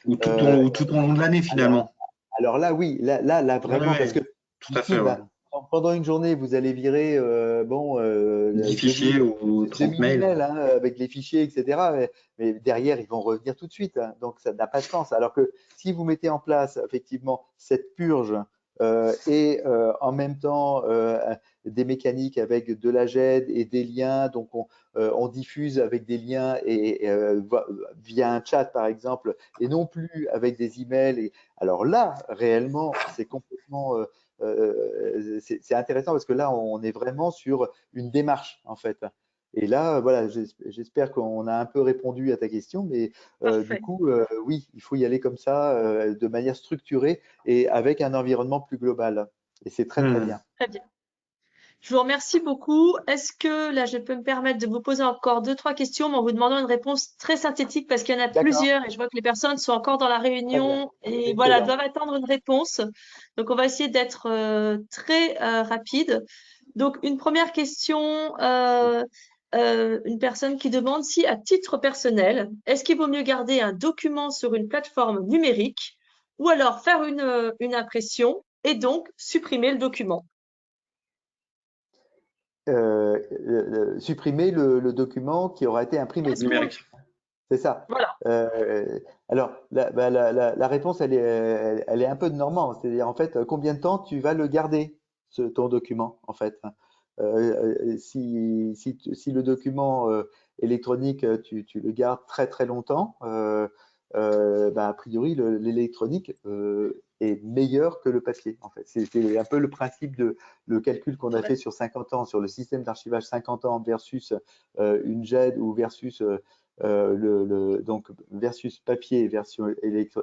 tout euh, au long de l'année alors, finalement. alors là, oui, là Oui, vraiment, parce oui, que tout du à coup, fait. Ouais. ben, pendant une journée, vous allez virer 10 2000, fichiers ou 30 mails. emails avec les fichiers, etc. Mais derrière, ils vont revenir tout de suite. Donc, ça n'a pas de sens. Alors que si vous mettez en place effectivement cette purge et en même temps des mécaniques avec de la GED et des liens, donc on diffuse avec des liens et via un chat par exemple, et non plus avec des emails. Alors là, réellement, c'est complètement c'est intéressant parce que là, on est vraiment sur une démarche en fait. Et là, voilà, j'espère qu'on a un peu répondu à ta question, mais du Parfait. coup, oui, il faut y aller comme ça, de manière structurée et avec un environnement plus global. Et c'est très, très bien. Très bien. Je vous remercie beaucoup. Est-ce que là, je peux me permettre de vous poser encore deux, trois questions, mais en vous demandant une réponse très synthétique parce qu'il y en a D'accord, plusieurs et je vois que les personnes sont encore dans la très bien. réunion et voilà, Excellent. doivent attendre une réponse. Donc, on va essayer d'être très rapide. Donc, une première question, une personne qui demande si, à titre personnel, est-ce qu'il vaut mieux garder un document sur une plateforme numérique ou alors faire une impression et donc supprimer le document? Supprimer le document qui aura été imprimé. Est-ce qu'on... Numérique. C'est ça. Voilà. Alors, la réponse, elle est un peu de normand. C'est-à-dire, en fait, combien de temps tu vas le garder, ton document, en fait. Si le document électronique, tu le gardes très, très longtemps, a priori, l'électronique est meilleur que le papier, en fait. C'est un peu le principe de le calcul qu'on a fait sur 50 ans, sur le système d'archivage 50 ans versus une GED ou versus donc versus papier et version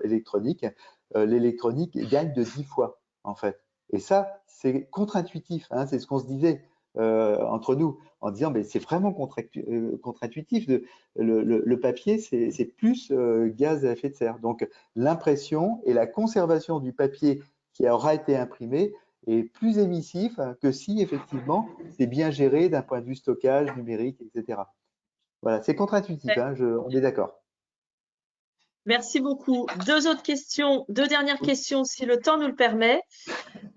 électronique, l'électronique gagne de 10 fois en fait. Et ça, c'est contre-intuitif, hein, c'est ce qu'on se disait entre nous en disant mais c'est vraiment contre-intuitif. Le papier, c'est plus gaz à effet de serre. Donc l'impression et la conservation du papier qui aura été imprimé est plus émissif que si effectivement c'est bien géré d'un point de vue stockage numérique, etc. Voilà, c'est contre-intuitif, hein, on est d'accord. Merci beaucoup. Deux autres questions, deux dernières questions, si le temps nous le permet.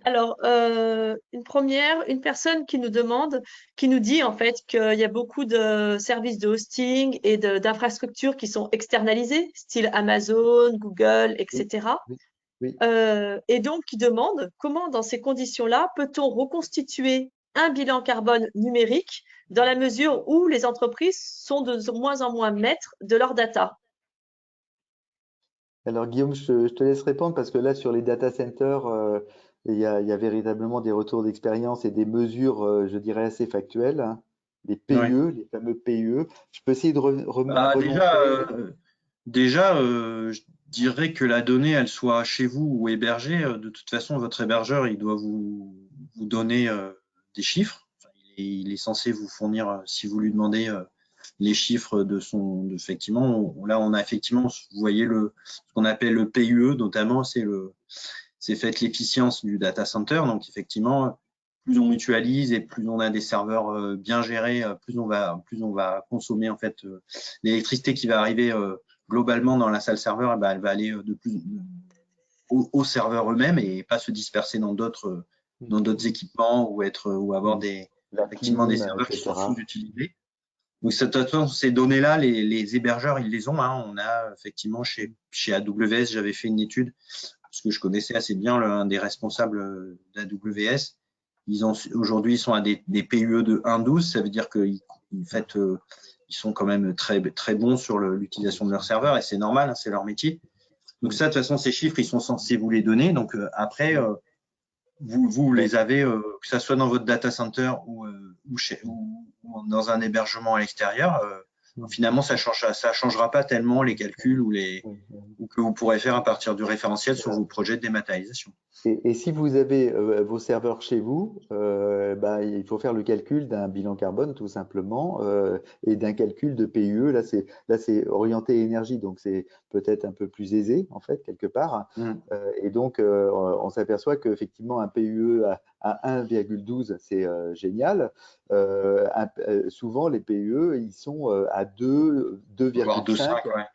Alors, une première, une personne qui nous demande, qui nous dit en fait qu'il y a beaucoup de services de hosting et d'infrastructures qui sont externalisées, style Amazon, Google, Oui, etc. oui, oui. Et donc, qui demande comment, dans ces conditions-là, peut-on reconstituer un bilan carbone numérique dans la mesure où les entreprises sont de moins en moins maîtres de leurs data? Alors Guillaume, je te laisse répondre parce que là, sur les data centers, il y a véritablement des retours d'expérience et des mesures, je dirais, assez factuelles, hein. Les Ouais. PUE, les fameux PUE. Je peux essayer de Ah, remonter. je dirais que la donnée, elle soit chez vous ou hébergée. De toute façon, votre hébergeur, il doit vous donner des chiffres. Enfin, il est censé vous fournir, si vous lui demandez les chiffres de son, effectivement, là on a effectivement, vous voyez ce qu'on appelle le PUE notamment, c'est fait l'efficience du data center. Donc effectivement, plus on mutualise et plus on a des serveurs bien gérés, plus on va consommer en fait l'électricité qui va arriver globalement dans la salle serveur, elle va aller de plus aux serveurs eux-mêmes et pas se disperser dans d'autres équipements ou avoir effectivement des serveurs qui sont sous-utilisés. Donc, de toute façon, ces données-là, les hébergeurs, ils les ont. Hein. On a effectivement chez AWS, j'avais fait une étude parce que je connaissais assez bien l'un des responsables d'AWS. Aujourd'hui, ils sont à des PUE de 1.12. Ça veut dire qu'ils sont quand même très, très bons sur l'utilisation de leur serveur et c'est normal, hein, c'est leur métier. Donc ça, de toute façon, ces chiffres, ils sont censés vous les donner. Donc après, vous les avez, que ça soit dans votre data center ou dans un hébergement à l'extérieur. Finalement, ça changera pas tellement les calculs ou que vous pourrez faire à partir du référentiel sur vos projets de dématérialisation. Et si vous avez vos serveurs chez vous, il faut faire le calcul d'un bilan carbone tout simplement et d'un calcul de PUE. Là, c'est orienté énergie, donc c'est peut-être un peu plus aisé en fait quelque part. Et donc, on s'aperçoit qu'effectivement un PUE à 1,12, c'est génial. Souvent, les PUE, ils sont à 2,5.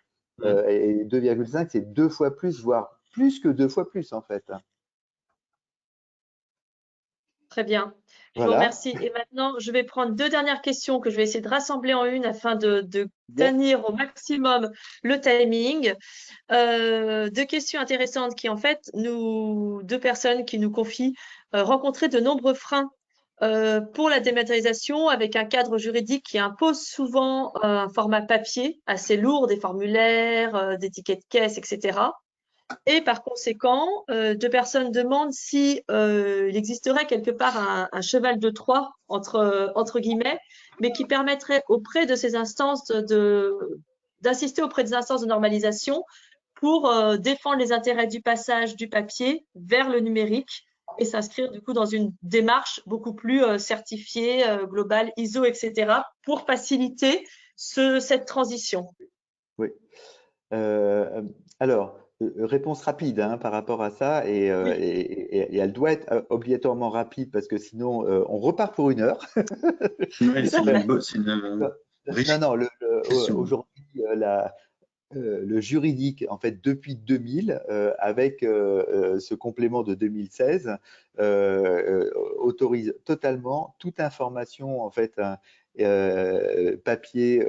Et 2,5, c'est 2 fois plus, voire plus que 2 fois plus en fait. Très bien. Je vous remercie. Et maintenant, je vais prendre 2 dernières questions que je vais essayer de rassembler en une afin de tenir au maximum le timing. 2 questions intéressantes qui, en fait, 2 personnes qui nous confient rencontrer de nombreux freins pour la dématérialisation avec un cadre juridique qui impose souvent un format papier assez lourd, des formulaires, des tickets de caisse, etc. Et par conséquent, 2 personnes demandent si il existerait quelque part un cheval de Troie entre guillemets, mais qui permettrait auprès de ces instances d'assister auprès des instances de normalisation pour défendre les intérêts du passage du papier vers le numérique et s'inscrire du coup dans une démarche beaucoup plus certifiée, globale, ISO, etc. pour faciliter cette transition. Oui. Alors, réponse rapide hein, par rapport à ça et elle doit être obligatoirement rapide parce que sinon on repart pour 1 heure. Oui, c'est une aujourd'hui le juridique en fait depuis 2000 avec ce complément de 2016 autorise totalement toute information en fait papier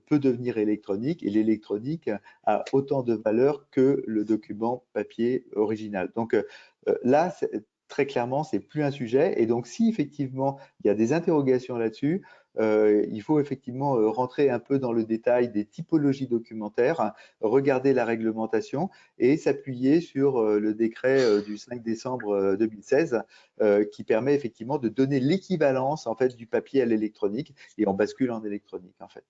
peut devenir électronique et l'électronique a autant de valeur que le document papier original. Donc là, très clairement, c'est plus un sujet. Et donc, si effectivement il y a des interrogations là-dessus, il faut effectivement rentrer un peu dans le détail des typologies documentaires, regarder la réglementation et s'appuyer sur le décret du 5 décembre 2016 qui permet effectivement de donner l'équivalence en fait du papier à l'électronique et on bascule en électronique en fait.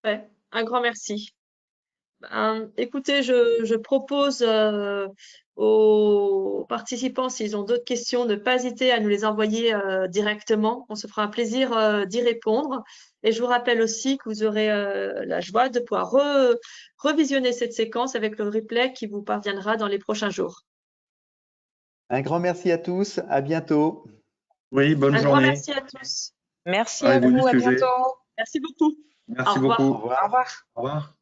Ouais, un grand merci. Écoutez, je propose aux participants, s'ils ont d'autres questions, de ne pas hésiter à nous les envoyer directement. On se fera un plaisir d'y répondre. Et je vous rappelle aussi que vous aurez la joie de pouvoir revisionner cette séquence avec le replay qui vous parviendra dans les prochains jours. Un grand merci à tous. À bientôt. Oui, bonne journée. Un grand merci à tous. Merci à vous. À bientôt. Merci beaucoup. Merci beaucoup. Au revoir. Au revoir. Au revoir. Au revoir.